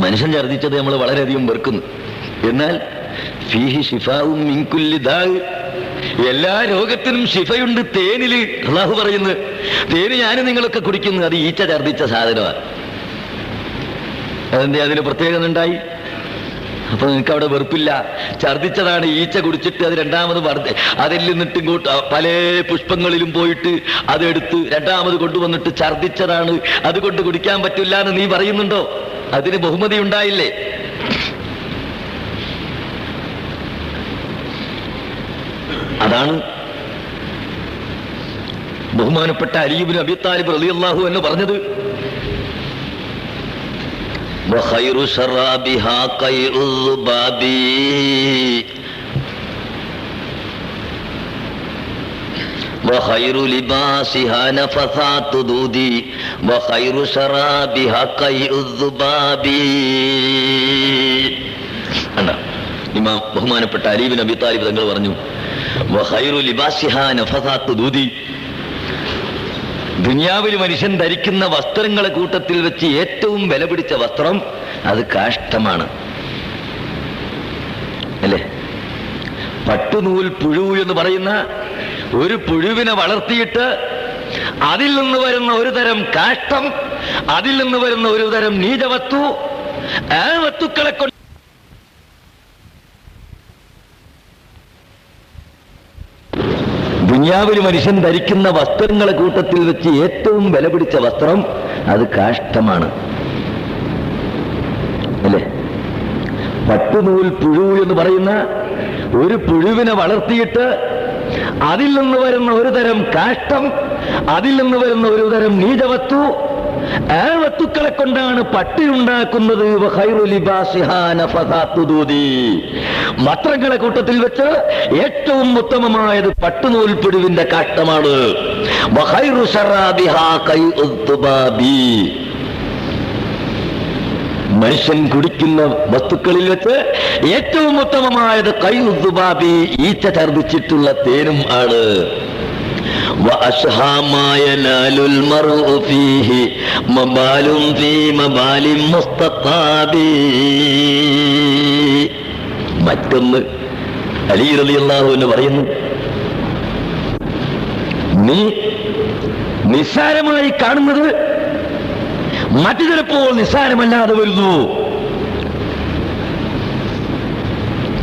മനുഷ്യൻ ഛർദിച്ചത് നമ്മൾ വളരെയധികം വെറുക്കുന്നു. എന്നാൽ ഫീഹി ശിഫാഉം മിൻ കുല്ലി ദാ, എല്ലാ രോഗത്തിനും ശിഫയുണ്ട് തേനില്. അല്ലാഹു പറയുന്നു, തേന് ഞാനും നിങ്ങളൊക്കെ കുടിക്കുന്നു, അത് ഈച്ച ഛർദിച്ച സാധനമാണ്. അതെന്തേ അതിന് പ്രത്യേകത ഉണ്ടായി? അപ്പൊ നിനക്ക് അവിടെ വെറുപ്പില്ല. ഛർദിച്ചതാണ്, ഈച്ച കുടിച്ചിട്ട് അത് രണ്ടാമത് അതിൽ നിന്നിട്ട് ഇങ്ങോട്ട് പല പുഷ്പങ്ങളിലും പോയിട്ട് അതെടുത്ത് രണ്ടാമത് കൊണ്ടുവന്നിട്ട് ഛർദിച്ചതാണ്, അതുകൊണ്ട് കുടിക്കാൻ പറ്റില്ല എന്ന് നീ പറയുന്നുണ്ടോ? അതിന് ബഹുമതി ഉണ്ടായില്ലേ? അതാണ് ബഹുമാനപ്പെട്ട അലി ഇബ്നു അബീ താലിബ് റളിയല്ലാഹു അൻഹു പറഞ്ഞത്, وخير شرابها قيء الذباب وخير لباسها نفثات دودي وخير شرابها قيء الذباب. ഇമാം ബഹുമാനപ്പെട്ട അലി ഇബ്നു അബീ താലിബ് തങ്ങൾ പറഞ്ഞു, വഖൈറു ലിബാസിഹാ നഫസാത്തു ദൂദി, ദുനിയാവിൽ മനുഷ്യൻ ധരിക്കുന്ന വസ്ത്രങ്ങളെ കൂട്ടത്തിൽ വെച്ച് ഏറ്റവും വില പിടിച്ച വസ്ത്രം അത് കാഷ്ടമാണ്, അല്ലേ? പട്ടുനൂൽ പുഴു എന്ന് പറയുന്ന ഒരു പുഴുവിനെ വളർത്തിയിട്ട് അതിൽ നിന്ന് വരുന്ന ഒരു തരം കാഷ്ടം, അതിൽ നിന്ന് വരുന്ന ഒരു തരം നീചവസ്തു, ആ വസ്തുക്കളെ കൊണ്ട് ദുനിയാവിൽ മനുഷ്യൻ ധരിക്കുന്ന വസ്ത്രങ്ങളെ കൂട്ടത്തിൽ വെച്ച് ഏറ്റവും വില പിടിച്ച വസ്ത്രം അത് കാഷ്ടമാണ്, അല്ലേ? പട്ടുനൂൽ പുഴു എന്ന് പറയുന്ന ഒരു പുഴുവിനെ വളർത്തിയിട്ട് അതിൽ നിന്ന് വരുന്ന ഒരു തരം കാഷ്ടം, അതിൽ നിന്ന് വരുന്ന ഒരു തരം നീചവസ്തു, ആ വസ്തുക്കളെ കൊണ്ടാണ് പട്ടിയുണ്ടാക്കുന്നത്. വസ്ത്രങ്ങളെ കൂട്ടത്തിൽ വെച്ച് ഏറ്റവും ഉത്തമമായത് പട്ടുനൂൽ പുഴുവിന്റെ കാഷ്ടമാണ്. മനുഷ്യൻ കുടിക്കുന്ന വസ്തുക്കളിൽ വെച്ച് ഏറ്റവും ഉത്തമമായത് കൈഉദ്ദുബാബി, ഈച്ച ഛർദിച്ചിട്ടുള്ള തേനും ആണ്. മറ്റൊന്ന് അലി റളിയല്ലാഹു അൻഹു പറയുന്നു, നീ നിസ്സാരമായി കാണുന്നത് മറ്റു ചിലപ്പോൾ നിസ്സാരമല്ലാതെ വരുന്നു.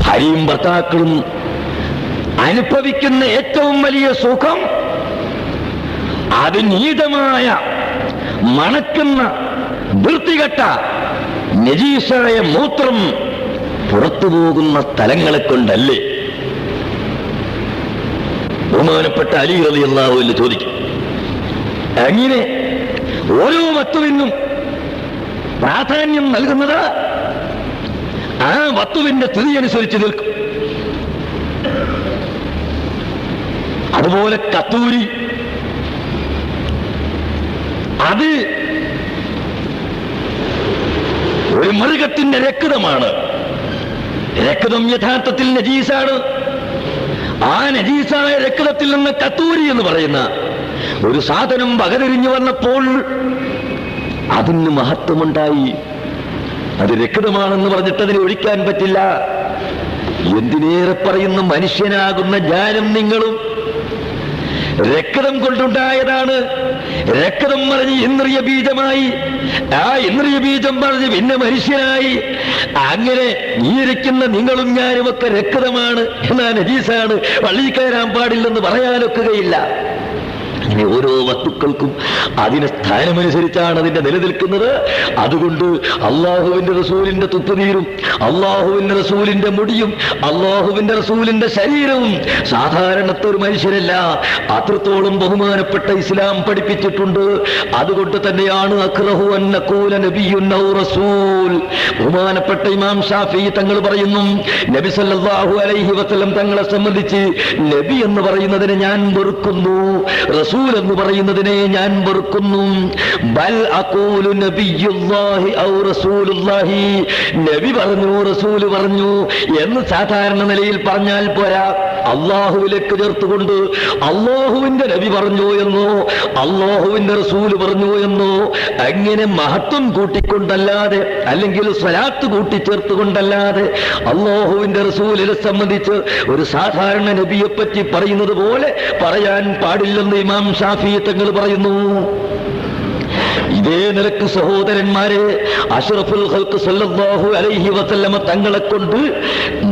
ഭാര്യയും ഭർത്താക്കളും അനുഭവിക്കുന്ന ഏറ്റവും വലിയ സുഖം അത് നീതമായ മണക്കുന്ന വൃത്തികെട്ട നജീസായ മൂത്രം പുറത്തു പോകുന്ന സ്ഥലങ്ങളെ കൊണ്ടല്ലേ? ബഹുമാനപ്പെട്ട അലി റളിയല്ലാഹു അൻഹു ചോദിക്കും, അങ്ങനെ ഓരോ വസ്തുവിനും പ്രാധാന്യം നൽകുന്നത് ആ വസ്തുവിന്റെ സ്ഥിതി അനുസരിച്ച് നിൽക്കും. അതുപോലെ കത്തൂരി, അത് ഒരു മൃഗത്തിന്റെ രക്തമാണ്. രക്തം യഥാർത്ഥത്തിൽ നജീസാണ്. ആ നജീസായ രക്തത്തിൽ നിന്ന് കത്തൂരി എന്ന് പറയുന്ന ഒരു സാധനം വകതിരിഞ്ഞു വന്നപ്പോൾ അതിന് മഹത്വമുണ്ടായി. അത് രക്തമാണെന്ന് പറഞ്ഞിട്ട് അതിനെ ഒഴിക്കാൻ പറ്റില്ല. എന്തിനേറെ പറയുന്ന മനുഷ്യനാകുന്ന ഞാനും നിങ്ങളും രക്തം കൊണ്ടുണ്ടായതാണ്. രക്തം പറഞ്ഞ് ഇന്ദ്രിയ ബീജമായി, ആ ഇന്ദ്രിയ ബീജം പറഞ്ഞ് പിന്നെ മനുഷ്യനായി. അങ്ങനെ നീരിക്കുന്ന നിങ്ങളും ഞാനുമൊക്കെ രക്തമാണ്, എന്നാ നജീസാണ്, പള്ളിയിൽ കയറാൻ പാടില്ലെന്ന് പറയാനൊക്കുകയില്ല. അങ്ങനെ ഓരോ വസ്തുക്കൾക്കും അതിന് സ്ഥാനമനുസരിച്ചാണ് അതിന്റെ നിലനിൽക്കുന്നത്. അതുകൊണ്ട് അള്ളാഹുവിന്റെ റസൂലിന്റെ തുപ്പുനീരും അള്ളാഹുവിന്റെ റസൂലിന്റെ മുടിയും അള്ളാഹുവിന്റെ റസൂലിന്റെ ശരീരവും സാധാരണത്തെ ഒരു മനുഷ്യരല്ല, അത്രത്തോളം ബഹുമാനപ്പെട്ട ഇസ്ലാം പഠിപ്പിച്ചിട്ടുണ്ട്. അതുകൊണ്ട് തന്നെയാണ് അക്റഹു അൻ നഖൂല നബിയ്യുൻ ഔ റസൂൽ. ബഹുമാനപ്പെട്ട ഇമാം ഷാഫിഈ തങ്ങൾ പറയുന്നു, നബി സല്ലല്ലാഹു അലൈഹി വസല്ലം തങ്ങളെ സംബന്ധിച്ച് നബി എന്ന് പറയുന്നതിനെ ഞാൻ വെറുക്കുന്നു, റസൂൽ എന്ന് പറയുന്നതിനെ ഞാൻ വെറുക്കുന്നു. ബൽ അഖൂലു നബിയുല്ലാഹി ഔ റസൂലുള്ളാഹി, നബി പറഞ്ഞു റസൂൽ പറഞ്ഞു എന്ന് സാധാരണ നിലയിൽ പറഞ്ഞാൽ പോരാ. അള്ളാഹുവിലേക്ക് ചേർത്തുകൊണ്ട് അള്ളാഹുവിന്റെ നബി പറഞ്ഞു എന്നോ അള്ളാഹുവിന്റെ റസൂൽ പറഞ്ഞു എന്നോ അങ്ങനെ മഹത്വം കൂട്ടിക്കൊണ്ടല്ലാതെ, അല്ലെങ്കിൽ സ്വലാത്ത് കൂട്ടിച്ചേർത്തുകൊണ്ടല്ലാതെ അള്ളാഹുവിന്റെ റസൂലിനെ സംബന്ധിച്ച് ഒരു സാധാരണ നബിയെ പറ്റി പറയുന്നത് പോലെ പറയാൻ പാടില്ലെന്ന് ഇമാം ഷാഫിഈ തങ്ങൾ പറയുന്നു. ഇതേ അതേ നിലക്ക് സഹോദരന്മാരെ, അഷ്റഫുൽ ഖൽഖ് സല്ലല്ലാഹു അലൈഹി വസല്ലമ തങ്ങളെ കൊണ്ട്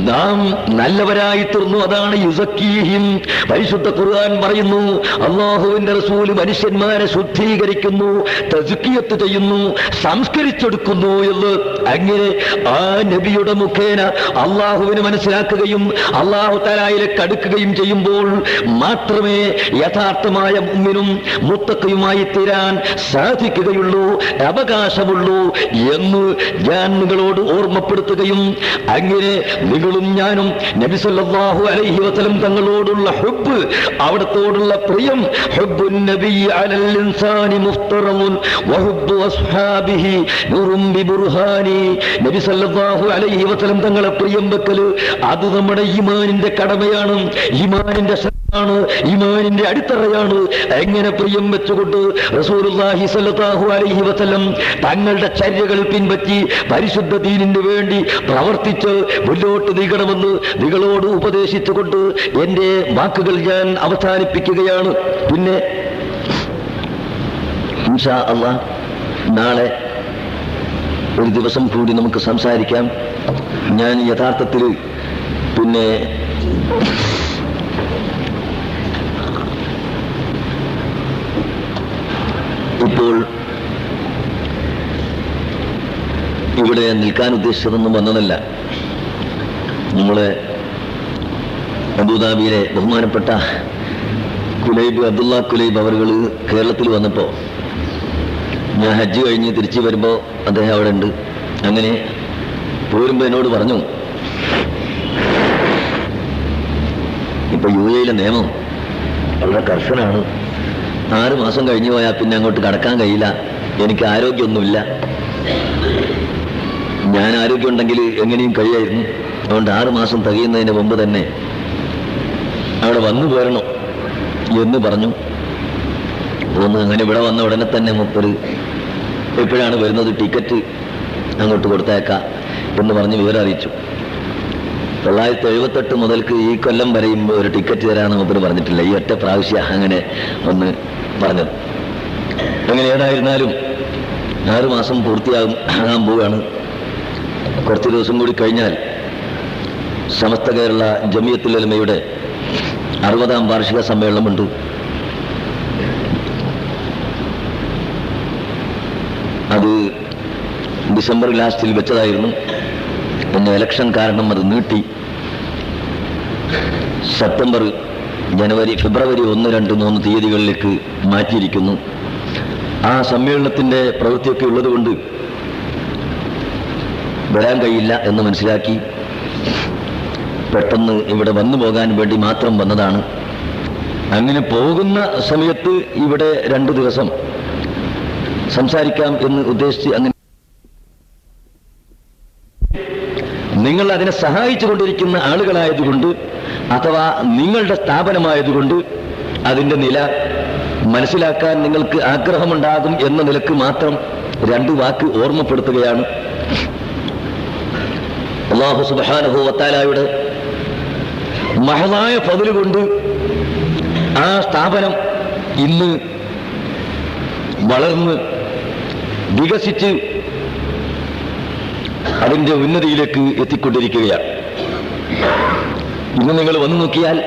നാം നല്ലവരായി തീർന്നു. അതാണ് യുസക്കീഹിം. പരിശുദ്ധ ഖുർആൻ പറയുന്നു, അല്ലാഹുവിന്റെ റസൂൽ മനുഷ്യന്മാരെ ശുദ്ധീകരിക്കുന്നു, തസ്കിയത്ത് ചെയ്യുന്നു, സംസ്കരിച്ചെടുക്കുന്നു എന്ന്. അങ്ങനെ ആ നബിയുടെ മുഖേന അള്ളാഹുവിനെ മനസ്സിലാക്കുകയും അള്ളാഹു തആലയിലേക്ക് അടുക്കുകയും ചെയ്യുമ്പോൾ മാത്രമേ യഥാർത്ഥമായ മുഅ്മിനും മുത്തഖിയുമായി തീരാൻ സാധിക്കുകയുള്ളൂ, അവകാശമുള്ളൂ എന്ന് ഞാൻ നിങ്ങളോട് ഓർമ്മപ്പെടുത്തുകയും അങ്ങനെ നിങ്ങളും ഞാനും നബി സല്ലല്ലാഹു അലൈഹി വസല്ലം തങ്ങളോടുള്ള ഹുബ്ബ്, അവിടത്തോടുള്ള പ്രിയം, ഹുബ്ബുൻ നബി അലൽ ഇൻസാനി മുഫ്തറമുൻ വഹുബ്ബു അസ്ഹാബിഹി നൂറും ബിബുർഹാനി. നബി സല്ലല്ലാഹു അലൈഹി വസല്ലം തങ്ങളെ പ്രിയം വെക്കൽ അത് നമ്മുടെ ഈമാനിന്റെ കടമയാണ്, ഈമാനിന്റെ ാണ്, ഈമാനിന്റെ അടിത്തറയാണ്. എങ്ങനെ പ്രിയം വെച്ചുകൊണ്ട് റസൂലുള്ളാഹി സ്വല്ലല്ലാഹു അലൈഹി വസല്ലം തങ്ങളുടെ ചര്യകൾ പിൻപറ്റി പരിശുദ്ധ ദീനിന് വേണ്ടി പ്രവർത്തിച്ച് മുന്നോട്ട് നീങ്ങണമെന്ന് നിങ്ങളോട് ഉപദേശിച്ചുകൊണ്ട് എന്റെ വാക്കുകൾ ഞാൻ അവസാനിപ്പിക്കുകയാണ്. പിന്നെ ഇൻഷാ അല്ലാഹ് നാളെ ഒരു ദിവസം കൂടി നമുക്ക് സംസാരിക്കാം. ഞാൻ യഥാർത്ഥത്തിൽ പിന്നെ ഇപ്പോൾ ഇവിടെ നിൽക്കാൻ ഉദ്ദേശിച്ചതൊന്നും വന്നതല്ല. നമ്മളെ അബൂദാബിയിലെ ബഹുമാനപ്പെട്ട അബ്ദുള്ള കുലൈബ് അവറുകൾ കേരളത്തിൽ വന്നപ്പോൾ ഞാൻ ഹജ്ജ് കഴിഞ്ഞ് തിരിച്ചു വരുമ്പോൾ അദ്ദേഹം അവിടെ ഉണ്ട്. അങ്ങനെ പോരുമ്പോൾ എന്നോട് പറഞ്ഞു, ഇപ്പൊ UAE നിയമം വളരെ കർശനാണ്, 6 മാസം കഴിഞ്ഞു പോയാൽ പിന്നെ അങ്ങോട്ട് കടക്കാൻ കഴിയില്ല, എനിക്ക് ആരോഗ്യമൊന്നുമില്ല. ഞാൻ ആരോഗ്യം ഉണ്ടെങ്കിൽ എങ്ങനെയും കഴിയായിരുന്നു. അതുകൊണ്ട് 6 മാസം തികയുന്നതിന് മുമ്പ് തന്നെ അവിടെ വന്നു പോരണം എന്ന് പറഞ്ഞു. അങ്ങനെ ഇവിടെ വന്ന ഉടനെ തന്നെ മുപ്പര് എപ്പോഴാണ് വരുന്നത്, ടിക്കറ്റ് അങ്ങോട്ട് കൊടുത്തേക്കാം എന്ന് പറഞ്ഞ് വിവരം അറിയിച്ചു. 978 മുതൽക്ക് ഈ കൊല്ലം വരെയും ഒരു ടിക്കറ്റ് തരാമെന്ന് മുപ്പര് പറഞ്ഞിട്ടില്ല. ഈ ഒറ്റ പ്രാവശ്യം അങ്ങനെ ഒന്ന് പറഞ്ഞത്. അങ്ങനെ ഏതായിരുന്നാലും 6 മാസം പൂർത്തിയാകാൻ പോവുകയാണ്. കുറച്ച് ദിവസം കൂടി കഴിഞ്ഞാൽ സമസ്ത കേരള ജമിയത്തുൽ ഉലമയുടെ 60ാം വാർഷിക സമ്മേളനമുണ്ട്. അത് ഡിസംബർ ലാസ്റ്റിൽ വെച്ചതായിരുന്നു. പിന്നെ ഇലക്ഷൻ കാരണം അത് നീട്ടി സെപ്റ്റംബർ, ജനുവരി, ഫെബ്രുവരി 1, 2, 3 തീയതികളിലേക്ക് മാറ്റിയിരിക്കുന്നു. ആ സമ്മേളനത്തിന്റെ പ്രവൃത്തിയൊക്കെ ഉള്ളതുകൊണ്ട് വരാൻ കഴിയില്ല എന്ന് മനസ്സിലാക്കി പെട്ടെന്ന് ഇവിടെ വന്നു പോകാൻ വേണ്ടി മാത്രം വന്നതാണ്. അങ്ങനെ പോകുന്ന സമയത്ത് ഇവിടെ 2 ദിവസം സംസാരിക്കാം എന്ന് ഉദ്ദേശിച്ച് അങ്ങനെ നിങ്ങൾ അതിനെ സഹായിച്ചു കൊണ്ടിരിക്കുന്ന ആളുകളായതുകൊണ്ട് അഥവാ നിങ്ങളുടെ സ്ഥാപനമായതുകൊണ്ട് അതിൻ്റെ നില മനസ്സിലാക്കാൻ നിങ്ങൾക്ക് ആഗ്രഹമുണ്ടാകും എന്ന നിലക്ക് മാത്രം 2 വാക്ക് ഓർമ്മപ്പെടുത്തുകയാണ്. അല്ലാഹു സുബ്ഹാനഹു വ തആലയുടെ മഹളായ ഫദ്ല് കൊണ്ട് ആ സ്ഥാപനം ഇന്ന് വളർന്ന് വികസിച്ച് അതിൻ്റെ ഉന്നതിയിലേക്ക് എത്തിക്കൊണ്ടിരിക്കുകയാണ്. ഇന്ന് നിങ്ങൾ വന്നു നോക്കിയാൽ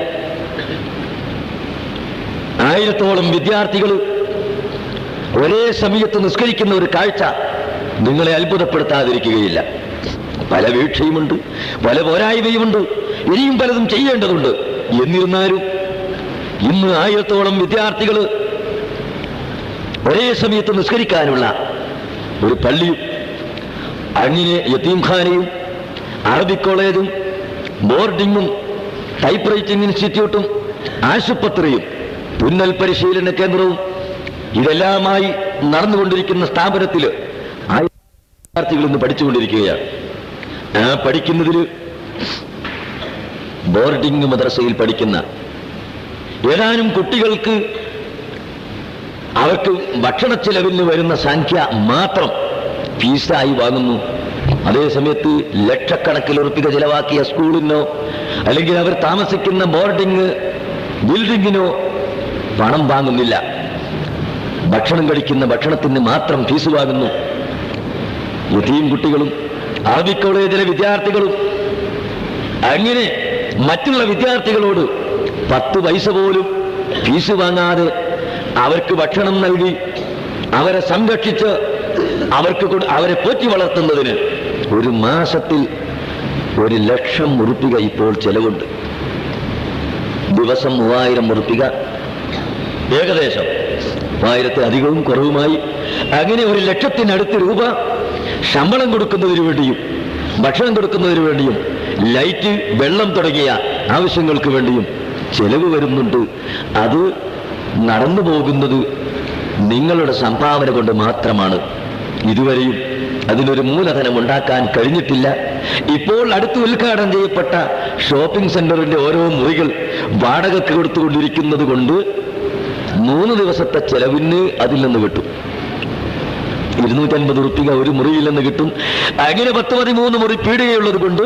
1000-ഓളം വിദ്യാർത്ഥികൾ ഒരേ സമയത്ത് നിസ്കരിക്കുന്ന ഒരു കാഴ്ച നിങ്ങളെ അത്ഭുതപ്പെടുത്താതിരിക്കുകയില്ല. പല വീഴ്ചയുമുണ്ട്, പല പോരായ്മയുമുണ്ട്, ഇനിയും പലതും ചെയ്യേണ്ടതുണ്ട്. എന്നിരുന്നാലും ഇന്ന് 1000-ഓളം വിദ്യാർത്ഥികൾ ഒരേ സമയത്ത് നിസ്കരിക്കാനുള്ള ഒരു പള്ളിയും അങ്ങനെ യതീംഖാനയും അറബിക് കോളേജും ബോർഡിങ്ങും ടൈപ്പ് റൈറ്റിംഗ് ഇൻസ്റ്റിറ്റ്യൂട്ടും ആശുപത്രിയും തുന്നൽ പരിശീലന കേന്ദ്രവും ഇതെല്ലാമായി നടന്നുകൊണ്ടിരിക്കുന്ന സ്ഥാപനത്തിൽ വിദ്യാർത്ഥികൾ ഇന്ന് പഠിച്ചുകൊണ്ടിരിക്കുകയാണ്. ആ പഠിക്കുന്നതിൽ ബോർഡിംഗ് മദ്രസയിൽ പഠിക്കുന്ന ഏതാനും കുട്ടികൾക്ക് അവർക്ക് ഭക്ഷണ ചെലവിന് വരുന്ന സംഖ്യ മാത്രം ഫീസായി വാങ്ങുന്നു. അതേസമയത്ത് ലക്ഷക്കണക്കിന് ഉറുപ്പിക ചെലവാക്കിയ സ്കൂളിനോ അല്ലെങ്കിൽ അവർ താമസിക്കുന്ന ബോർഡിംഗ് ബിൽഡിങ്ങിനോ പണം വാങ്ങുന്നില്ല. ഭക്ഷണം കഴിക്കുന്ന ഭക്ഷണത്തിന് മാത്രം ഫീസ് വാങ്ങുന്നു. യതീം കുട്ടികളും അറബി കോളേജിലെ വിദ്യാർത്ഥികളും അങ്ങനെ മറ്റുള്ള വിദ്യാർത്ഥികളോട് 10 പൈസ പോലും ഫീസ് വാങ്ങാതെ അവർക്ക് ഭക്ഷണം നൽകി അവരെ സംരക്ഷിച്ച് അവരെ പോറ്റി വളർത്തുന്നതിന് ഒരു മാസത്തിൽ 1,00,000 ഉറുപ്പിക ഇപ്പോൾ ചെലവുണ്ട്. ദിവസം 3000 ഉറുപ്പിക, ഏകദേശം 1000-അധികവും കുറവുമായി അങ്ങനെ 1,00,000-അടുത്ത് രൂപ ശമ്പളം കൊടുക്കുന്നതിന് വേണ്ടിയും ഭക്ഷണം കൊടുക്കുന്നതിന് വേണ്ടിയും ലൈറ്റ്, വെള്ളം തുടങ്ങിയ ആവശ്യങ്ങൾക്ക് വേണ്ടിയും ചെലവ് വരുന്നുണ്ട്. അത് നടന്നു പോകുന്നത് നിങ്ങളുടെ സംഭാവന കൊണ്ട് മാത്രമാണ്. ഇതുവരെയും അതിനൊരു മൂലധനം ഉണ്ടാക്കാൻ കഴിഞ്ഞിട്ടില്ല. ഇപ്പോൾ അടുത്ത് ഉദ്ഘാടനം ചെയ്യപ്പെട്ട ഷോപ്പിംഗ് സെന്ററിന്റെ ഓരോ മുറികൾ വാടകയ്ക്ക് കൊടുത്തുകൊണ്ടിരിക്കുന്നത് കൊണ്ട് 3 ദിവസത്തെ ചെലവിന് അതിൽ നിന്ന് കിട്ടും. 250 ഉറുപ്പിക ഒരു മുറിയിൽ നിന്ന് കിട്ടും. അങ്ങനെ 10-13 മുറി പീടികയുള്ളത് കൊണ്ട്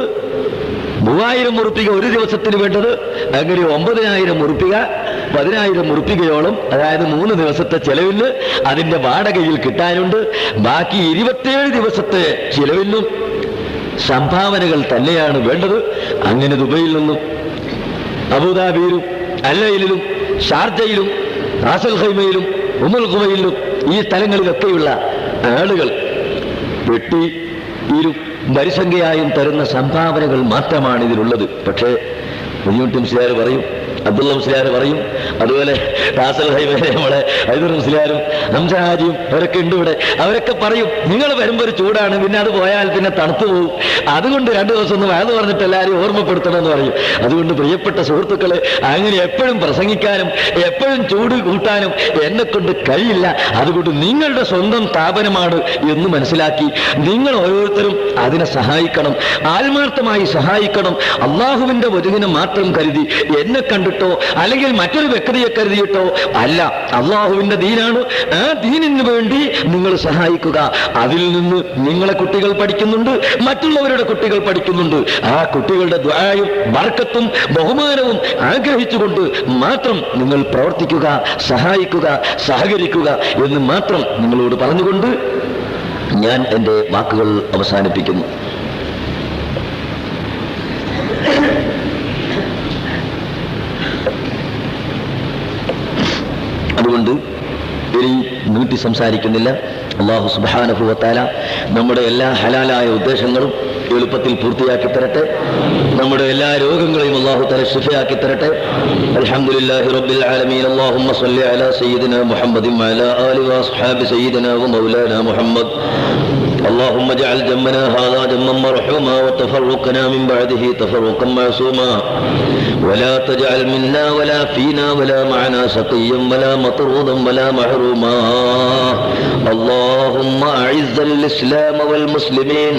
3000 ഉറുപ്പിക ഒരു ദിവസത്തിന് വേണ്ടത്. അങ്ങനെ 9000 ഉറുപ്പിക, 10,000 ഉറുപ്പികയോളം, അതായത് 3 ദിവസത്തെ ചെലവിന് അതിന്റെ വാടകയിൽ കിട്ടാനുണ്ട്. ബാക്കി 27 ദിവസത്തെ ചെലവിനും സംഭാവനകൾ തന്നെയാണ് വേണ്ടത്. അങ്ങനെ ദുബൈയിൽ നിന്നും അബുദാബിയിലും അല്ലയിലും ഷാർജയിലും റാസൽ ഖൈമയിലും ഉമ്മുൽ ഖുവൈലിലും ഈ സ്ഥലങ്ങളിലൊക്കെയുള്ള ആളുകൾ വെട്ടിയും വരിസംഖ്യയായും തരുന്ന സംഭാവനകൾ മാത്രമാണ് ഇതിലുള്ളത്. പക്ഷേ കുഞ്ഞുട്ടി മുസ്ലിയാർ പറയും, അബ്ദുള്ള മുസ്ലിയാർ പറയും, അതുപോലെ റാസൽ ഹൈമയിലെ നമ്മളെ ഹൈദർ മുസ്ലിയാരും ഹംസ ഹാജിയും അവരൊക്കെ ഉണ്ട് ഇവിടെ. അവരൊക്കെ പറയും, നിങ്ങൾ വരുമ്പോൾ ഒരു ചൂടാണ്, പിന്നെ അത് പോയാൽ പിന്നെ തണുത്തു പോകും, അതുകൊണ്ട് 2 ദിവസം ഒന്ന് വയത് പറഞ്ഞിട്ട് എല്ലാവരും ഓർമ്മപ്പെടുത്തണം എന്ന് പറയും. അതുകൊണ്ട് പ്രിയപ്പെട്ട സുഹൃത്തുക്കളെ, അങ്ങനെ എപ്പോഴും പ്രസംഗിക്കാനും എപ്പോഴും ചൂട് കൂട്ടാനും എന്നെ കൊണ്ട് കഴിയില്ല. അതുകൊണ്ട് നിങ്ങളുടെ സ്വന്തം സ്ഥാപനമാണ് എന്ന് മനസ്സിലാക്കി നിങ്ങൾ ഓരോരുത്തരും അതിനെ സഹായിക്കണം, ആത്മാർത്ഥമായി സഹായിക്കണം. അള്ളാഹുവിന്റെ വചനം മാത്രം കരുതി എന്നെ കണ്ടിട്ടോ അല്ലെങ്കിൽ മറ്റൊരു വ്യക്തിയെ കരുതിയിട്ടോ അല്ല. അള്ളാഹുവിന്റെ ദീനാണ്, ആ ദീനിന് വേണ്ടി നിങ്ങൾ സഹായിക്കുക. അതിൽ നിന്ന് നിങ്ങളെ കുട്ടികൾ പഠിക്കുന്നുണ്ട്, മറ്റുള്ളവരുടെ കുട്ടികൾ പഠിക്കുന്നുണ്ട്. ആ കുട്ടികളുടെ ദുആയും ബർക്കത്തും ബഹുമാനവും ആഗ്രഹിച്ചുകൊണ്ട് മാത്രം നിങ്ങൾ പ്രവർത്തിക്കുക, സഹായിക്കുക, സഹകരിക്കുക എന്ന് മാത്രം നിങ്ങളോട് പറഞ്ഞുകൊണ്ട് ഞാൻ എൻ്റെ വാക്കുകൾ അവസാനിപ്പിക്കുന്നു. അതുകൊണ്ട് ഇനി നീട്ടി സംസാരിക്കുന്നില്ല. അല്ലാഹു സുബ്ഹാനഹു വ തആല നമ്മുടെ എല്ലാ ഹലാലായ ഉദ്ദേശങ്ങളും എളുപ്പത്തിൽ പൂർത്തിയാക്കി തരട്ടെ. നമ്മുടെ എല്ലാ രോഗങ്ങളെയും അല്ലാഹു തആല ശിഫയാക്കി തരട്ടെ. അൽഹംദുലില്ലാഹി റബ്ബിൽ ആലമീൻ. അല്ലാഹുമ്മ സ്വല്ലി അലാ സയ്യിദിനാ മുഹമ്മദിൻ വഅലാ ആലി വഅസ്ഹാബി സയ്യിദിനാ വമൗലാനാ മുഹമ്മദ്. اللهم اجعل جمنا هذا جما مرحوما وتفرقنا من بعده تفرقا معصوما ولا تجعل منا ولا فينا ولا معنا شقيا ولا مطرودا ولا محروما. اللهم أعز الإسلام والمسلمين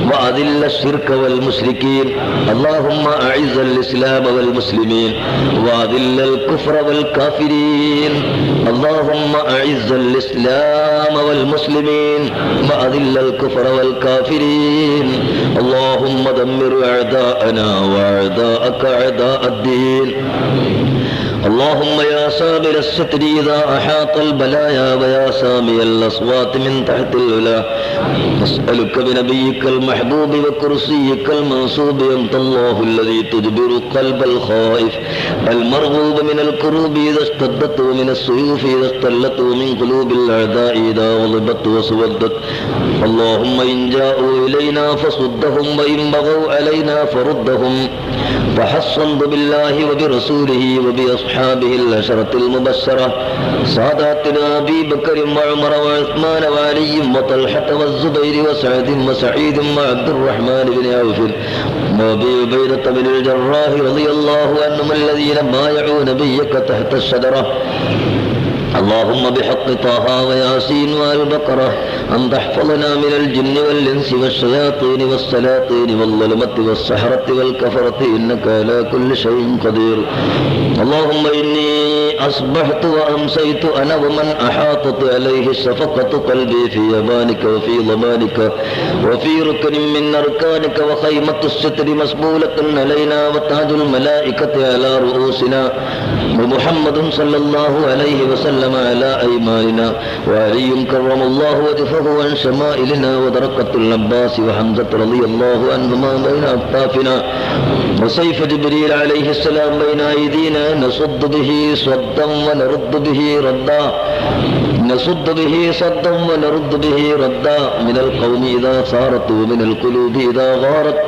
وأذل الشرك والمشركين. اللهم أعز الإسلام والمسلمين وأذل الكفر والكافرين. اللهم أعز الإسلام والمسلمين وأذل الكفر والكافرين. اللهم دمر أعداءنا وأعداءك أعداء الدين. اللهم يا صابر الستر إذا أحاط البلايا ويا سامي الأصوات من تحت العلا نسألك بنبيك المحبوب وكرسيك المنصوب أنت الله الذي تجبر قلب الخائف المرغوب من الكروب إذا اشتدت ومن السيوف إذا استلت ومن قلوب الأعداء إذا غضبت وسودت. اللهم إن جاءوا إلينا فصدهم وإن بغوا علينا فردهم. فحصنت بالله وبرسوله وبأصحابه العشرة المبشرة ساداتنا أبي بكر وعمر وعثمان وعلي وطلحة والزبير وسعد وسعيد وعبد الرحمن بن عوف وأبي عبيدة بن الجراح رضي الله عنهم الذين بايعوا نبيك تحت الشجرة. اللهم بحق طه وياسين والبقرة أن تحفظنا من الجن والإنس والشياطين والسلاطين والظلمة والسحرة والكفرة إنك على كل شيء قدير. اللهم إني أصبحت وأمسيت أنا ومن أحاطت عليه شفقة قلبي في يمانك وفي ضمانك وفي ركن من أركانك وخيمة الستر مسبولة علينا وتاج الملائكة على رؤوسنا ومحمد صلى الله عليه وسلم على أيماننا وعلي كرم الله وجهه عن شمائلنا ودرقة العباس وحمزة رضي الله عنهما بين أكتافنا وسيف جبريل عليه السلام بين أيدينا نصد به صدا ونرد به ردا نصد به صدا ونرد به ردا من القوم إذا صارت ومن القلوب إذا غارت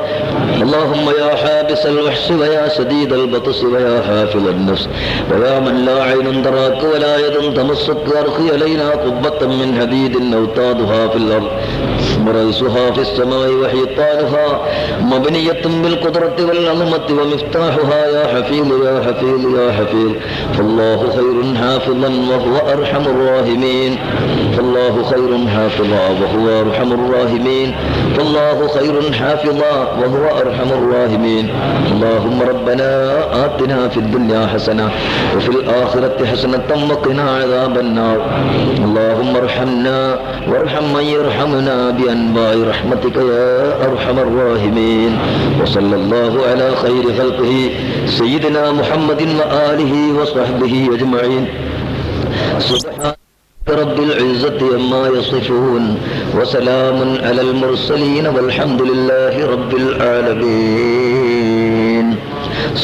اللهم يا حابس الوحش ويا شديد البطش ويا حافظ النفس ويا من لا عين تراك ولا يد تمسك أرخي علينا قبة من حديد أوتادها في الأرض ورئيسها في السماء وحيطانها مبنية بالقدرة والعظمة ومفتاحها يا حفيظ يا حفيظ يا حفيظ فالله خير حافظا وهو أرحم الراحمين فالله خير حافظا وهو أرحم الراحمين فالله خير حافظا وهو أرحم الراحمين اللهم ربنا آتنا في الدنيا حسنة وفي الآخرة حسنة وقنا عذاب النار اللهم ارحمنا وارحم من يرحمنا بأنواع رحمتك يا أرحم الراحمين وصلى الله على خير خلقه سيدنا محمد وآله وصحبه أجمعين سبحان رب العزة عما يصفون وسلام على المرسلين والحمد لله رب العالمين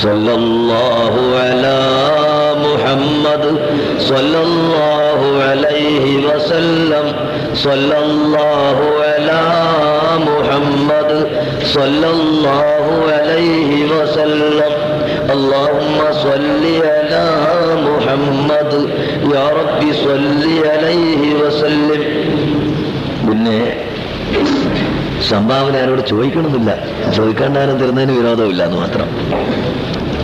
صلى الله على محمد صلى الله عليه وسلم صلى الله على محمد صلى الله عليه وسلم اللهم صل على محمد يا رب صل عليه وسلم. പിന്നെ സംഭാവന ആരോട് ചോദിക്കണമെന്നില്ല, ചോദിക്കാണ്ടാനും തരുന്നതിന് വിരോധമില്ല എന്ന് മാത്രം.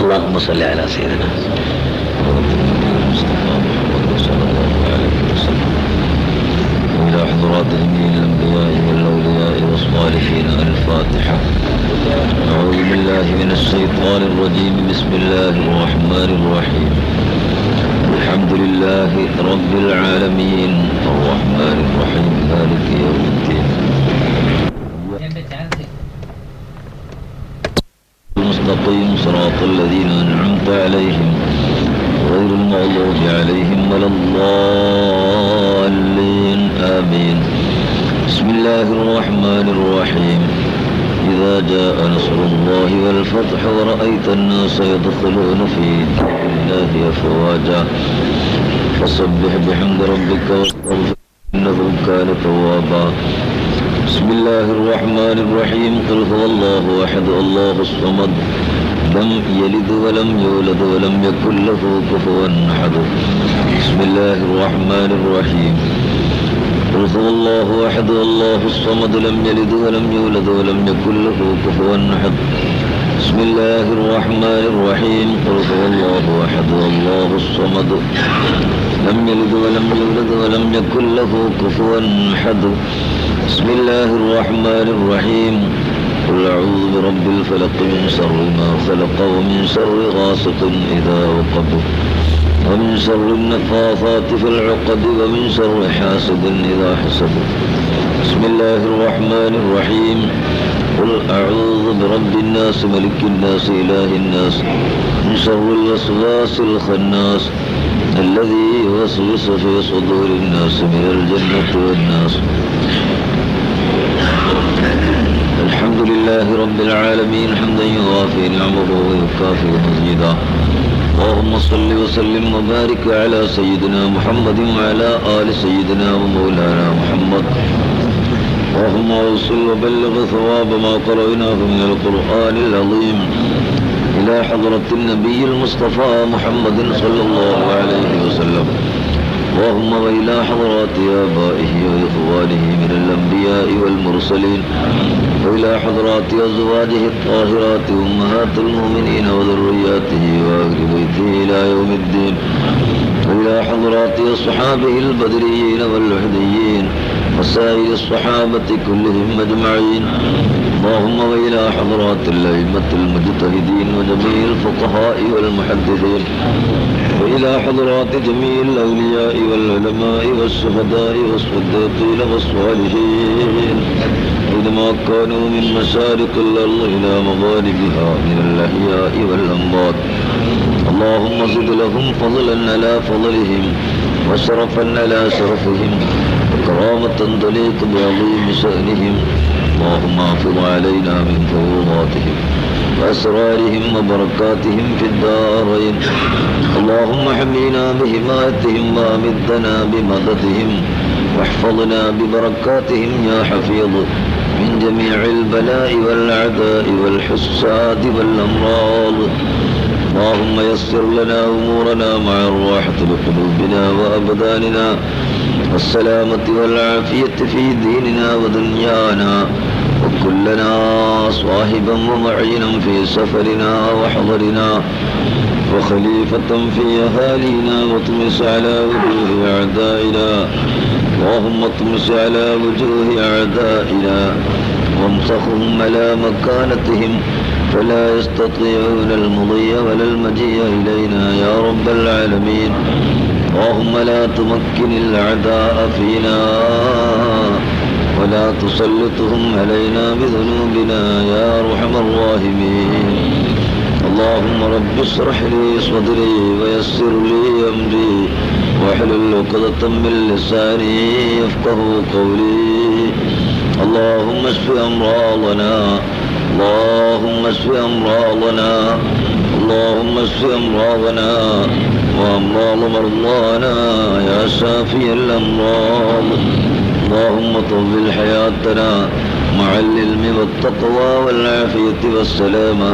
അല്ലാഹുമ്മ സ്വല്ലി അലാ സയ്യിദിനാ إلى حضرات جميع الأنبياء والأولياء والصالحين. الفاتحة. أعوذ بالله من الشيطان الرجيم. بسم الله الرحمن الرحيم. الحمد لله رب العالمين الرحمن الرحيم مالك يوم الدين. المستقيم صراط الذين أنعمت عليهم غير المغضوب عليهم ولا الضالين آمين. بسم الله الرحمن الرحيم. إذا جاء نصر الله والفتح ورأيت الناس يدخلون في دين الله أفواجا فسبح بحمد ربك واستغفر إنه كان توابا. بسم الله الرحمن الرحيم. قل هو الله أحد الله الصمد لم يلد ولم يولد ولم يكن له كفوا أحد. بسم الله الرحمن الرحيم. قل هو الله أحد الله الصمد لم يلد ولم يولد ولم يكن له كفوا أحد. بسم الله الرحمن الرحيم. قل هو الله أحد الله الصمد لم يلد ولم يولد ولم يكن له كفوا أحد. بسم الله الرحمن الرحيم. قل أعوذ برب الفلق من شر ما خلق ومن شر غاسق إذا وقب ومن شر النفاثات في العقد ومن شر حاسد إذا حسد. بسم الله الرحمن الرحيم. قل أعوذ برب الناس ملك الناس إله الناس من شر الوسواس الخناس الذي يوسوس في صدور الناس من الجنة والناس. الحمد لله رب العالمين حمدا يوافي نعمه ويكافئ مزيدا. اللهم صل وسلم وبارك على سيدنا محمد وعلى آل سيدنا ومولانا محمد. اللهم اوصل وبلغ ثواب ما قرأناه من القرآن العظيم إلى حضرة النبي المصطفى محمد صلى الله عليه وسلم. اللهم وإلى حضرات آبائه وإخوانه من الأنبياء والمرسلين وإلى حضرات أزواجه الطاهرات أمهات المؤمنين وذرياته وأهل بيته إلى يوم الدين وإلى حضرات أصحابه البدريين والوحديين سائر الصحابة كلهم أجمعين. اللهم وإلى حضرات الأئمة المجتهدين وجميع الفقهاء والمحدثين، وإلى حضرات جميع الأولياء والعلماء والشهداء والصديقين والصالحين أينما كانوا من مشارق الأرض إلى مغاربها من الأحياء والأموات. اللهم زد لهم فضلا على فضلهم وشرفا على شرفهم وكرامة تليق بعظيم شأنهم. اللهم احفظ علينا من فروضاتهم وأسرارهم وبركاتهم في الدارين. اللهم حمينا بحمايتهم وأمدنا بمددهم واحفظنا ببركاتهم يا حفيظ من جميع البلاء والأعداء والحساد والأمراض. اللهم يسر لنا أمورنا مع الراحة لقلوبنا وأبداننا والسلامة والعافية في ديننا ودنيانا، وكلنا صاحبا ومعينا في سفرنا وحضرنا وخليفة في أهالينا، واطمس على وجوه أعدائنا. اللهم اطمس على وجوه أعدائنا وامسخهم على مكانتهم فلا يستطيعون المضي ولا المجيء إلينا يا رب العالمين. اللهم لا تمكن الأعداء فينا ولا تسلطهم علينا بذنوبنا يا أرحم الراحمين. اللهم رب اشرح لي صدري ويسر لي أمري واحلل عقدة من لساني يفقه قولي. اللهم اشف أمراضنا، اللهم اشف أمراضنا، اللهم اشف أمراضنا وأمراض مرضانا يا شافي الأمراض. اللهم طول حياتنا مع العلم والتقوى والعافية والسلامة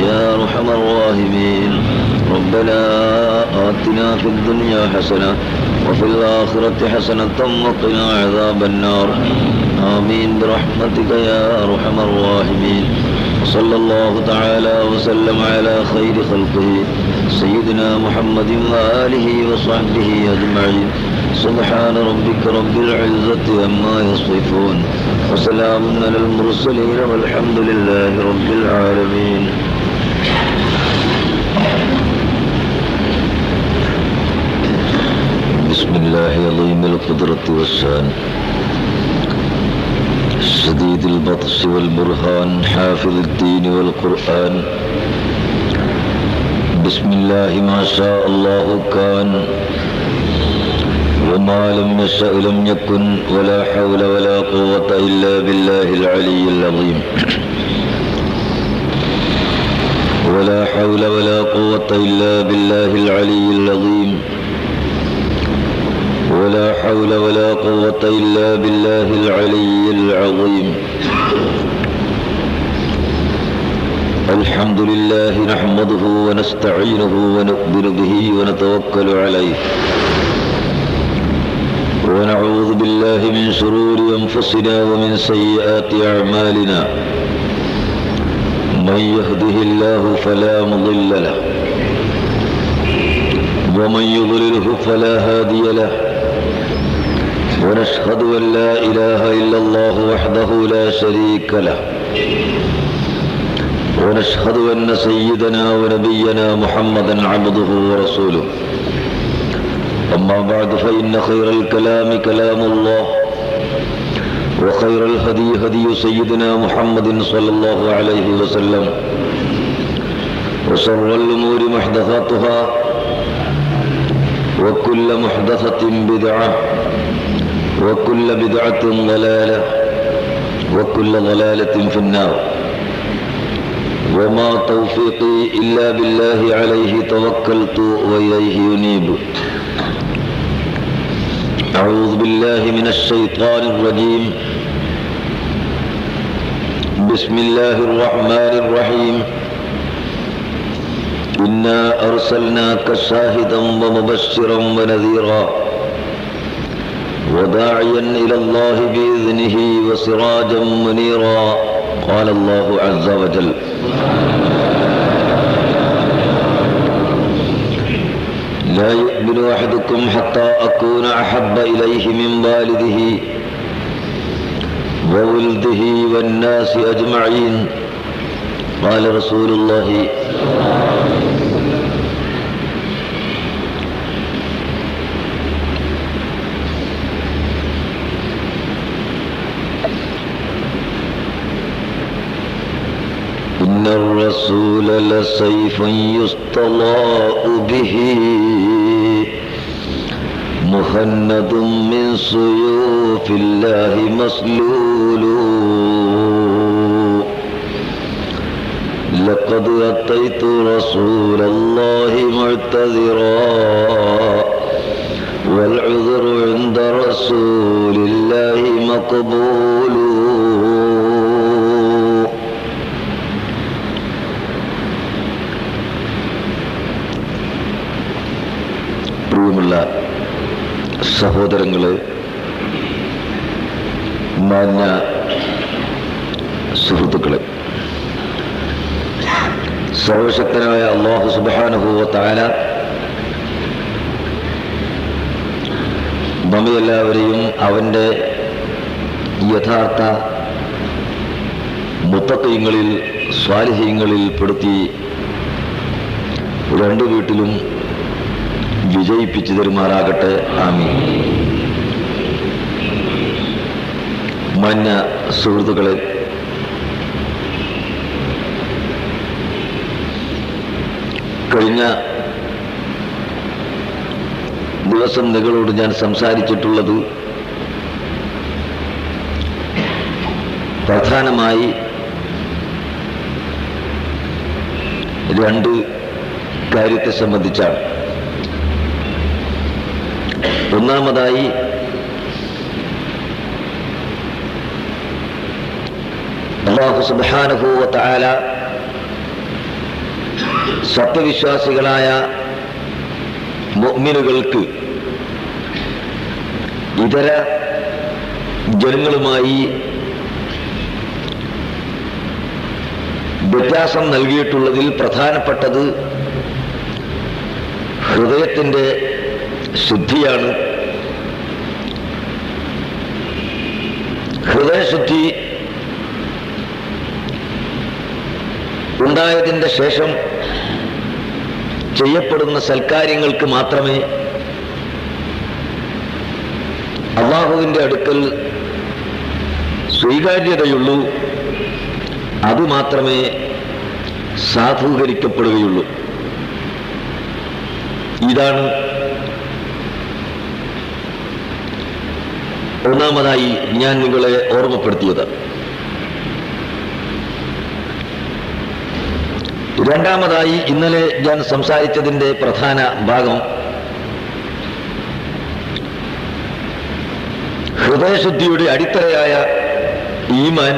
يا أرحم الراحمين. ربنا آتنا في الدنيا حسنة وفي الآخرة حسنة وقنا عذاب النار. آمين برحمتك يا أرحم الراحمين. صلى الله تعالى وسلم على خير خلقه سيدنا محمد وآله وصحبه أجمعين. سبحان ربك رب العزة عما يصفون وسلام على المرسلين والحمد لله رب العالمين. بسم الله عظيم القدرة والشان شديد البطش والبرهان حافظ الدين والقرآن. بسم الله ما شاء الله كان وما لم يشأ لم يكن ولا حول ولا قوة إلا بالله العلي العظيم. ولا حول ولا قوة إلا بالله العلي العظيم. ولا حول ولا قوة إلا بالله العلي العظيم. الحمد لله نحمده ونستعينه ونؤمن به ونتوكل عليه، ونعوذ بالله من شرور أنفسنا ومن سيئات أعمالنا. من يهده الله فلا مضل له ومن يضلله فلا هادي له. ونشهد أن لا إله إلا الله وحده لا شريك له، ونشهد أن سيدنا ونبينا محمدا عبده ورسوله. أما بعد فإن خير الكلام كلام الله، وخير الهدي هدي سيدنا محمد صلى الله عليه وسلم، وشر الأمور محدثاتها، وكل محدثة بدعة، وكل بدعة ضلالة، وكل ضلالة في النار. وما توفيقي إلا بالله عليه توكلت وإليه ينيب. أعوذ بالله من الشيطان الرجيم. بسم الله الرحمن الرحيم. إنا أرسلناك شاهدا ومبشرا ونذيرا وداعيا إلى الله بإذنه وسراجا منيرا. قال الله عز وجل: لا يؤمن أحدكم حتى أكون أحب إليه من والده وولده والناس أجمعين. قال رسول الله إن الرسول لسيف يستضاء به مهند من سيوف الله مسلول. لقد أتيت رسول الله معتذرا والعذر عند رسول الله مقبول. പ്രിയമുള്ള സഹോദരങ്ങളെ, മാന്യ സുഹൃത്തുക്കളെ, സർവശക്തനായ അല്ലാഹു സുബ്ഹാനഹു വ തആല നമ്മെല്ലാവരെയും അവന്റെ യഥാർത്ഥ മുത്തഖീങ്ങളിൽ സ്വാലിഹീങ്ങളിൽ പെടുത്തി രണ്ടു വീട്ടിലും വിജയിപ്പിച്ചു തരുമാറാകട്ടെ. ആമീൻ. മാന്യ സുഹൃത്തുക്കളെ, കഴിഞ്ഞ ദിവസം നിങ്ങളോട് ഞാൻ സംസാരിച്ചിട്ടുള്ളത് പ്രധാനമായി രണ്ട് കാര്യത്തെ സംബന്ധിച്ചാണ്. ഒന്നാമതായി അല്ലാഹു സുബ്ഹാനഹു വ തആല സത്യവിശ്വാസികളായ മുഅ്മിനുകൾക്ക് ഇതര ജനങ്ങളുമായി വ്യത്യാസം നൽകിയിട്ടുള്ളതിൽ പ്രധാനപ്പെട്ടത് ഹൃദയത്തിൻ്റെ ശുദ്ധിയാണ്. ഹൃദയശുദ്ധി ഉണ്ടായതിൻ്റെ ശേഷം ചെയ്യപ്പെടുന്ന സൽക്കാര്യങ്ങൾക്ക് മാത്രമേ അല്ലാഹുവിൻ്റെ അടുക്കൽ സ്വീകാര്യതയുള്ളൂ, അതുമാത്രമേ സാധൂകരിക്കപ്പെടുകയുള്ളൂ. ഇതാണ് ഒന്നാമതായി ഞാൻ നിങ്ങളെ ഓർമ്മപ്പെടുത്തിയത്. രണ്ടാമതായി ഇന്നലെ ഞാൻ സംസാരിച്ചതിൻ്റെ പ്രധാന ഭാഗം ഹൃദയശുദ്ധിയുടെ അടിത്തറയായ ഈമാൻ,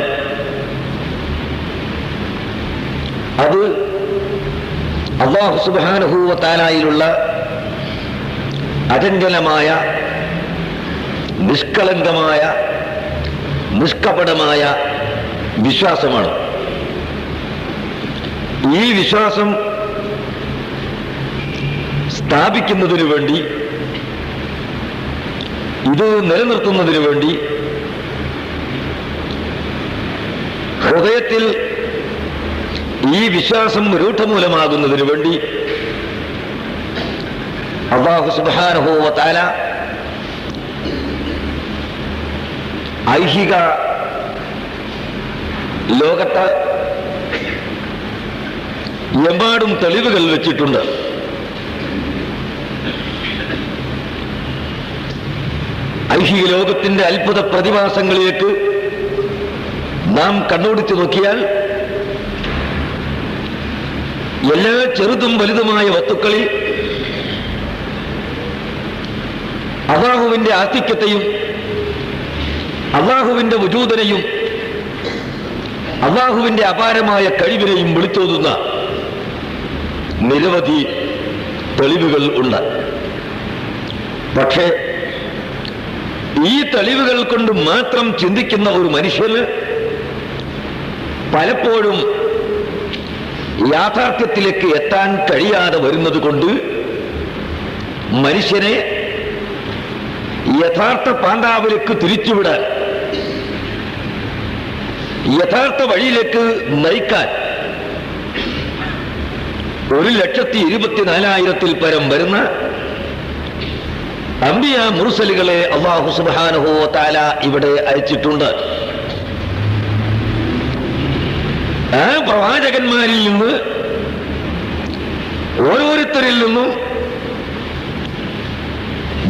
അത് അല്ലാഹു സുബ്ഹാനഹു വ തആലയിലുള്ള അചഞ്ചലമായ നിഷ്കളങ്കമായ നിഷ്കപടമായ വിശ്വാസമാണ്. ഈ വിശ്വാസം സ്ഥാപിക്കുന്നതിനു വേണ്ടി, ഇത് നിലനിർത്തുന്നതിനു വേണ്ടി ഹൃദയത്തിൽ ഈ വിശ്വാസം രൂഢമൂലമാകുന്നതിനു വേണ്ടി അല്ലാഹു സുബ്ഹാനഹു വ തആല ഐഹിക ലോകത്ത് എമ്പാടും തെളിവുകൾ വെച്ചിട്ടുണ്ട്. ഐഹിക ലോകത്തിന്റെ അത്ഭുത പ്രതിഭാസങ്ങളിലേക്ക് നാം കണ്ണോടിച്ചു നോക്കിയാൽ എല്ലാ ചെറുതും വലുതുമായ വസ്തുക്കളിൽ അല്ലാഹുവിന്റെ ആധിക്യത്തെയും അല്ലാഹുവിന്റെ വജൂദനെയും അല്ലാഹുവിന്റെ അപാരമായ കഴിവിനെയും വിളിച്ചോതുന്ന നിരവധി തെളിവുകൾ ഉണ്ട്. പക്ഷേ ഈ തെളിവുകൾ കൊണ്ട് മാത്രം ചിന്തിക്കുന്ന ഒരു മനുഷ്യന് പലപ്പോഴും യാഥാർത്ഥ്യത്തിലേക്ക് എത്താൻ കഴിയാതെ വരുന്നത് കൊണ്ട് മനുഷ്യനെ യഥാർത്ഥ പാണ്ഡാവിലേക്ക് തിരിച്ചുവിടാൻ യഥാർത്ഥ വഴിയിലേക്ക് നയിക്കാൻ 1,24,000-ൽ പരം വരുന്ന അംബിയ മുർസലുകളെ അല്ലാഹു സുബ്ഹാനഹു വ തആല ഇവിടെ അയച്ചിട്ടുണ്ട്. ആ പ്രവാചകന്മാരിൽ നിന്ന് ഓരോരുത്തരിൽ നിന്നും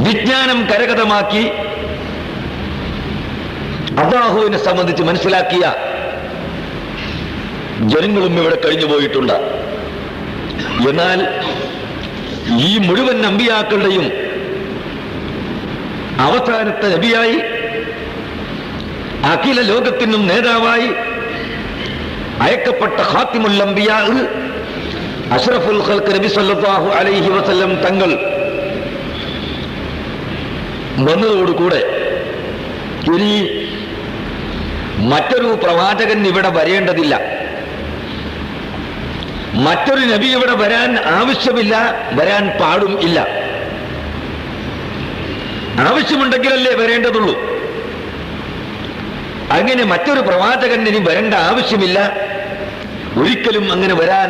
വിജ്ഞാനം കരഗതമാക്കി അല്ലാഹുവിനെ സംബന്ധിച്ച് മനസ്സിലാക്കിയ ജനങ്ങളും ഇവിടെ കഴിഞ്ഞു പോയിട്ടുണ്ട്. എന്നാൽ ഈ മുഴുവൻ അമ്പിയാക്കളുടെയും അവസാനത്തെ നബിയായി, അഖില ലോകത്തിനും നേതാവായി അയക്കപ്പെട്ട ഖാത്തിമുൽ അംബിയാ അഷ്റഫുൽ ഖൽഖ് നബി സല്ലല്ലാഹു അലൈഹി വസല്ലം തങ്ങൾ വന്നതോടുകൂടെ ഇനി മറ്റൊരു പ്രവാചകൻ ഇവിടെ വരേണ്ടതില്ല, മറ്റൊരു നബി ഇവിടെ വരാൻ ആവശ്യമില്ല, വരാൻ പാടും ഇല്ല. ആവശ്യമുണ്ടെങ്കിലല്ലേ വരേണ്ടതുള്ളൂ. അങ്ങനെ മറ്റൊരു പ്രവാചകൻ ഇനി വരേണ്ട ആവശ്യമില്ല, ഒരിക്കലും അങ്ങനെ വരാൻ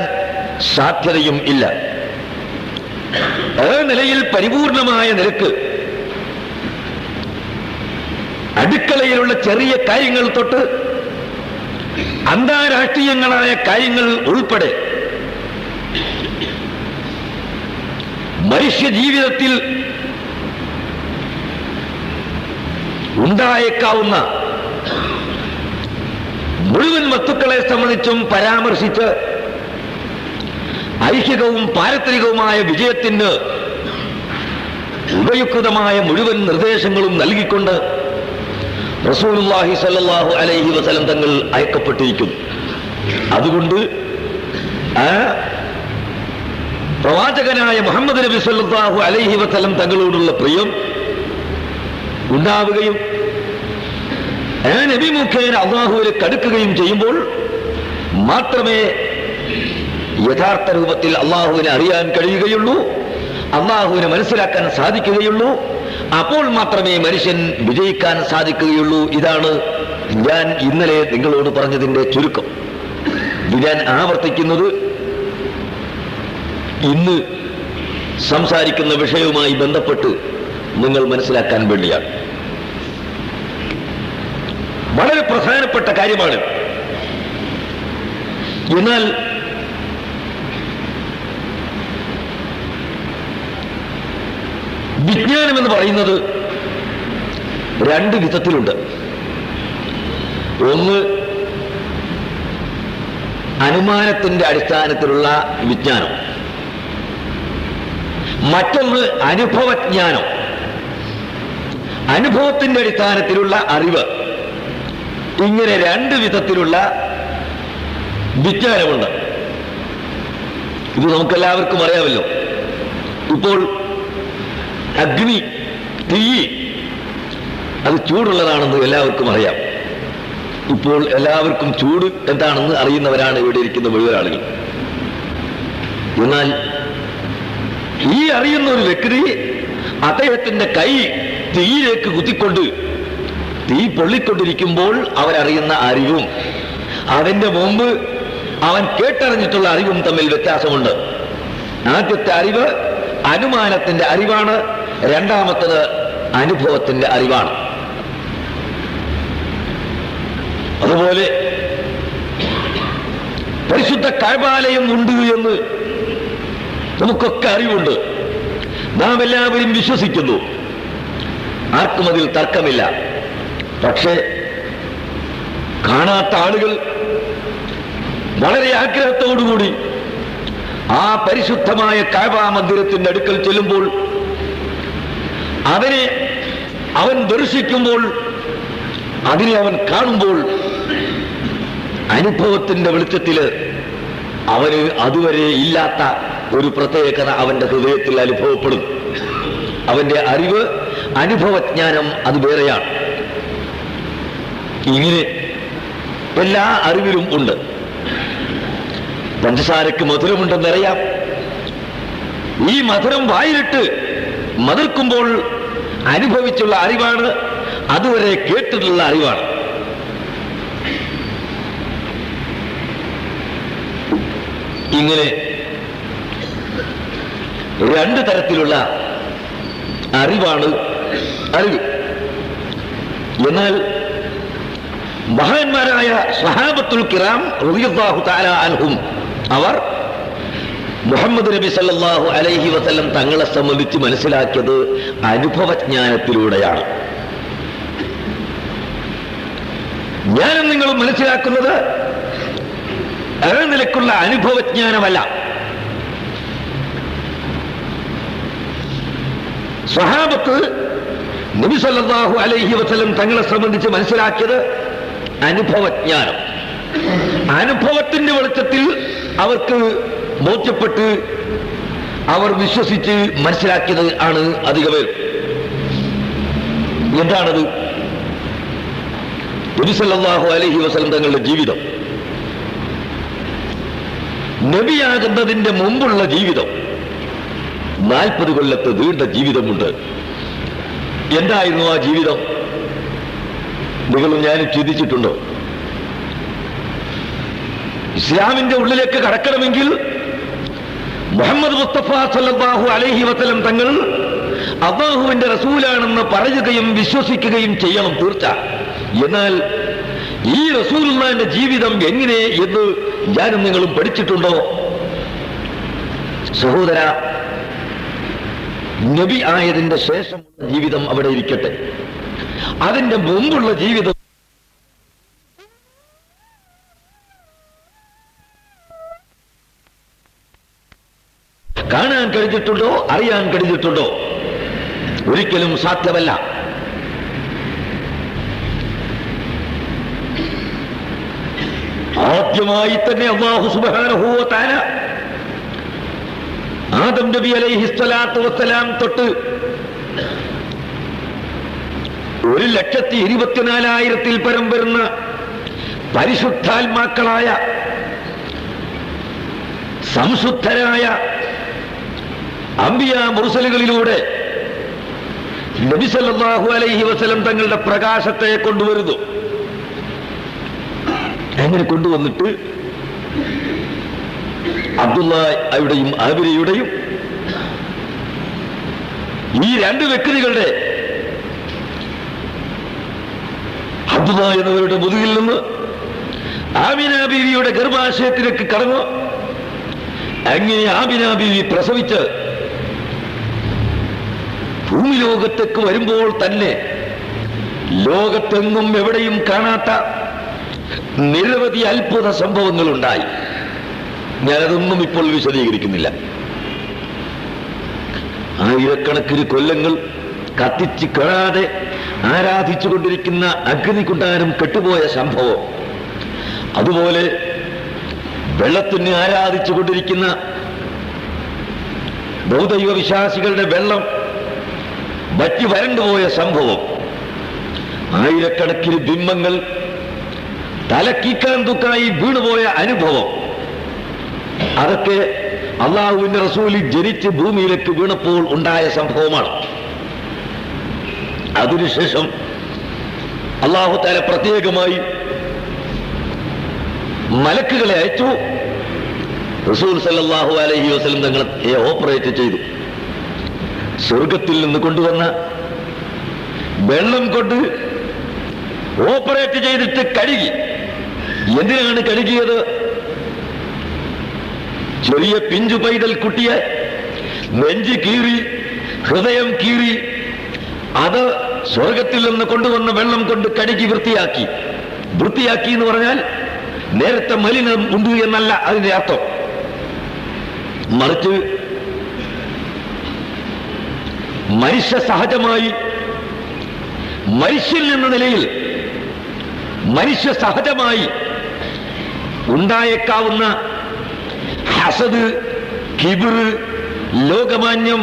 സാധ്യതയും ഇല്ല. ആ നിലയിൽ പരിപൂർണമായ നിലക്ക് അടുക്കളയിലുള്ള ചെറിയ കാര്യങ്ങൾ തൊട്ട് അന്താരാഷ്ട്രീയങ്ങളായ കാര്യങ്ങൾ ഉൾപ്പെടെ മനുഷ്യ ജീവിതത്തിൽ ഉണ്ടായേക്കാവുന്ന മുഴുവൻ വസ്തുക്കളെ സംബന്ധിച്ചും പരാമർശിച്ച് ഐഹികവും പാരത്രികവുമായ വിജയത്തിന് ഉപയുക്തമായ മുഴുവൻ നിർദ്ദേശങ്ങളും നൽകിക്കൊണ്ട് റസൂലുള്ളാഹി സ്വല്ലല്ലാഹു അലൈഹി വസല്ലം തങ്ങൾ അയക്കപ്പെട്ടിരിക്കുന്നു. അതുകൊണ്ട് ആ പ്രവാചകനായ മുഹമ്മദ് നബി സ്വല്ലല്ലാഹു അലൈഹി വസല്ലം തങ്ങളോടുള്ള പ്രിയം ഉണ്ടാവുകയും ആ നബി മുഖേന അല്ലാഹുവിലേക്ക് അടുക്കുകയും ചെയ്യുമ്പോൾ മാത്രമേ യഥാർത്ഥ രൂപത്തിൽ അല്ലാഹുവിനെ അറിയാൻ കഴിയുകയുള്ളൂ, അല്ലാഹുവിനെ മനസ്സിലാക്കാൻ സാധിക്കുകയുള്ളൂ. അപ്പോൾ മാത്രമേ മനുഷ്യൻ വിജയിക്കാൻ സാധിക്കുകയുള്ളൂ. ഇതാണ് ഞാൻ ഇന്നലെ നിങ്ങളോട് പറഞ്ഞതിന്റെ ചുരുക്കം. ഞാൻ ആവർത്തിക്കുന്നത് ഇന്ന് സംസാരിക്കുന്ന വിഷയവുമായി ബന്ധപ്പെട്ട് നിങ്ങൾ മനസ്സിലാക്കാൻ വേണ്ടിയാണ്. വളരെ പ്രധാനപ്പെട്ട കാര്യമാണ്. എന്നാൽ വിജ്ഞാനം എന്ന് പറയുന്നത് രണ്ട് വിധത്തിലുണ്ട്. ഒന്ന് അനുമാനത്തിന്റെ അടിസ്ഥാനത്തിലുള്ള വിജ്ഞാനം, മറ്റൊന്ന് അനുഭവജ്ഞാനം, അനുഭവത്തിന്റെ അടിസ്ഥാനത്തിലുള്ള അറിവ്. ഇങ്ങനെ രണ്ട് വിധത്തിലുള്ള വിജ്ഞാനമുണ്ട്. ഇത് നമുക്കെല്ലാവർക്കും അറിയാമല്ലോ. ഇപ്പോൾ അഗ്നി, തീ, അത് ചൂടുള്ളതാണെന്ന് എല്ലാവർക്കും അറിയാം. ഇപ്പോൾ എല്ലാവർക്കും ചൂട് എന്താണെന്ന് അറിയുന്നവരാണ് ഇവിടെ ഇരിക്കുന്ന മുഴുവൻ ആളുകൾ. എന്നാൽ ഈ അറിയുന്ന ഒരു വ്യക്തി അദ്ദേഹത്തിന്റെ കൈ തീയിലേക്ക് കുത്തിക്കൊണ്ട് തീ പൊള്ളിക്കൊണ്ടിരിക്കുമ്പോൾ അവരറിയുന്ന അറിവും അതിന്റെ മുമ്പ് അവൻ കേട്ടറിഞ്ഞിട്ടുള്ള അറിവും തമ്മിൽ വ്യത്യാസമുണ്ട്. ആദ്യത്തെ അറിവ് അനുമാനത്തിന്റെ അറിവാണ്, രണ്ടാമത്തത് അനുഭവത്തിന്റെ അറിവാണ്. അതുപോലെ പരിശുദ്ധ കഅബാലയം ഉണ്ട് എന്ന് നമുക്കൊക്കെ അറിവുണ്ട്, നാം എല്ലാവരും വിശ്വസിക്കുന്നു, ആർക്കും അതിൽ തർക്കമില്ല. പക്ഷേ കാണാത്ത ആളുകൾ വളരെ ആഗ്രഹത്തോടുകൂടി ആ പരിശുദ്ധമായ കഅബ മന്ദിരത്തിന്റെ അടുക്കൽ ചെല്ലുമ്പോൾ, അതിനെ അവൻ ദർശിക്കുമ്പോൾ, അതിനെ അവൻ കാണുമ്പോൾ അനുഭവത്തിന്റെ വെളിച്ചത്തില് അവന് അതുവരെ ഇല്ലാത്ത ഒരു പ്രത്യേകത അവന്റെ ഹൃദയത്തിൽ അനുഭവപ്പെടും. അവന്റെ അറിവ്, അനുഭവജ്ഞാനം അത് വേറെയാണ്. ഇങ്ങനെ എല്ലാ അറിവിലും ഉണ്ട്. പഞ്ചസാരക്ക് മധുരമുണ്ടെന്നറിയാം. ഈ മധുരം വായിലിട്ട് മതിർക്കുമ്പോൾ അനുഭവിച്ചുള്ള അറിവാണ്, അതുവരെ കേട്ടിട്ടുള്ള അറിവാണ്. ഇങ്ങനെ രണ്ട് തരത്തിലുള്ള അറിവാണ് അറിവ്. എന്നാൽ മഹാന്മാരായ സ്വഹാബത്തുൽ കിറാം റളിയല്ലാഹു തആല അൻഹും അവർ മുഹമ്മദ് നബി സല്ലല്ലാഹു അലൈഹി വസല്ലം തങ്ങളെ സംബന്ധിച്ച് മനസ്സിലാക്കിയത് അനുഭവജ്ഞാനത്തിലൂടെയാണ്. ഞാനും നിങ്ങളും മനസ്സിലാക്കുന്നത് ആ നിലക്കുള്ള അനുഭവജ്ഞാനമല്ല. സ്വഹാബത്ത് നബി സല്ലല്ലാഹു അലൈഹി വസല്ലം തങ്ങളെ സംബന്ധിച്ച് മനസ്സിലാക്കിയത് അനുഭവജ്ഞാനം. അനുഭവത്തിന്റെ വെളിച്ചത്തിൽ അവർക്ക് ബോധ്യപ്പെട്ട് അവർ വിശ്വസിച്ച് മനസ്സിലാക്കിയത് ആണ് അധികമേൽ. എന്താണത്? നബി സല്ലല്ലാഹു അലൈഹി വസല്ലം തങ്ങളുടെ ജീവിതം, നബിയാകുന്നതിന്റെ മുമ്പുള്ള ജീവിതം, 40 കൊല്ലത്തെ നീണ്ട ജീവിതമുണ്ട്. എന്തായിരുന്നു ആ ജീവിതം? നിങ്ങളും ഞാനും ചിന്തിച്ചിട്ടുണ്ടോ? ഇസ്ലാമിന്റെ ഉള്ളിലേക്ക് കടക്കണമെങ്കിൽ മുഹമ്മദ് മുസ്തഫ സല്ലല്ലാഹു അലൈഹി വസല്ലം തങ്ങൾ അല്ലാഹുവിന്റെ റസൂലാണെന്ന് പറയുകയും വിശ്വസിക്കുകയും ചെയ്യണം, തീർച്ച. എന്നാൽ ഈ റസൂലുള്ളാഹിന്റെ ജീവിതം എങ്ങനെ എന്ന് ഞാനും നിങ്ങളും പഠിച്ചിട്ടുണ്ടോ? സഹോദര, നബി ആയതിന്റെ ശേഷമുള്ള ജീവിതം അവിടെ ഇരിക്കട്ടെ, അതിന്റെ മുമ്പുള്ള ജീവിതം കാണാൻ കഴിഞ്ഞിട്ടുണ്ടോ? അറിയാൻ കഴിഞ്ഞിട്ടുണ്ടോ? ഒരിക്കലും സാധ്യമല്ല. ആദ്യമായി തന്നെ അല്ലാഹു സുബ്ഹാനഹു വ തആല ആദം നബി അലൈഹിസ്സലാത്തു വസ്സലാം തൊട്ട് 1,24,000 പരം വരുന്ന പരിശുദ്ധാത്മാക്കളായ സംശുദ്ധരായ അംബിയാ മുർസലുകളിലൂടെ നബി സല്ലല്ലാഹു അലൈഹി വസല്ലം തങ്ങളുടെ പ്രകാശത്തെ കൊണ്ടുവരുന്നു. അങ്ങനെ കൊണ്ടുവന്നിട്ട് അബ്ദുള്ളയുടെയും ആമിനയുടെയും ഈ രണ്ട് വ്യക്തികളുടെ, അബ്ദുള്ള എന്നവരുടെ മുതുകിൽ നിന്ന് ആമിന ബീവിയുടെ ഗർഭാശയത്തിലേക്ക് കടന്നു. അങ്ങനെ ആമിന ബീവി പ്രസവിച്ച് ഭൂമി ലോകത്തേക്ക് വരുമ്പോൾ തന്നെ ലോകത്തെങ്ങും എവിടെയും കാണാത്ത നിരവധി അത്ഭുത സംഭവങ്ങളുണ്ടായി. ഞാനതൊന്നും ഇപ്പോൾ വിശദീകരിക്കുന്നില്ല. ആയിരക്കണക്കിന് കൊല്ലങ്ങൾ കത്തിച്ച് കാണാതെ ആരാധിച്ചു കൊണ്ടിരിക്കുന്ന അഗ്നികുണ്ഡാരം കെട്ടുപോയ സംഭവം, അതുപോലെ വെള്ളത്തിന് ആരാധിച്ചു കൊണ്ടിരിക്കുന്ന ബൗദ്ധൈവ വിശ്വാസികളുടെ വെള്ളം വറ്റി വരണ്ടുപോയ സംഭവം, ആയിരക്കണക്കിന് ബിംബങ്ങൾ തലക്കീക്കാൻ തുക്കായി വീണുപോയ അനുഭവം, അതൊക്കെ അള്ളാഹുവിന്റെ റസൂൽ ജനിച്ച് ഭൂമിയിലേക്ക് വീണപ്പോൾ ഉണ്ടായ സംഭവമാണ്. അതിനുശേഷം അല്ലാഹു തആല പ്രത്യേകമായി മലക്കുകളെ അയച്ചു. റസൂൽ സല്ലല്ലാഹു അലൈഹി വസല്ലം തങ്ങളെ ഓപ്പറേറ്റ് ചെയ്തു. സ്വർഗത്തിൽ നിന്ന് കൊണ്ടുവന്ന വെള്ളം കൊണ്ട് ഓപ്പറേറ്റ് ചെയ്തിട്ട് കഴുകി. എന്തിനാണ് കഴുകിയത്? ചെറിയ പിഞ്ചു പൈതൽ കുട്ടിയെ നെഞ്ച് കീറി, ഹൃദയം കീറി, അത് സ്വർഗത്തിൽ നിന്ന് കൊണ്ടുവന്ന വെള്ളം കൊണ്ട് കഴുകി വൃത്തിയാക്കി. വൃത്തിയാക്കി എന്ന് പറഞ്ഞാൽ നേരത്തെ മലിനം ഉണ്ട് എന്നല്ല അതിന്റെ അർത്ഥം. മറിച്ച് മനുഷ്യ സഹജമായി, മനുഷ്യൻ എന്ന നിലയിൽ മനുഷ്യ സഹജമായി ഉണ്ടായേക്കാവുന്ന ഹസദ്, കിബിർ, ലോകമാന്യം,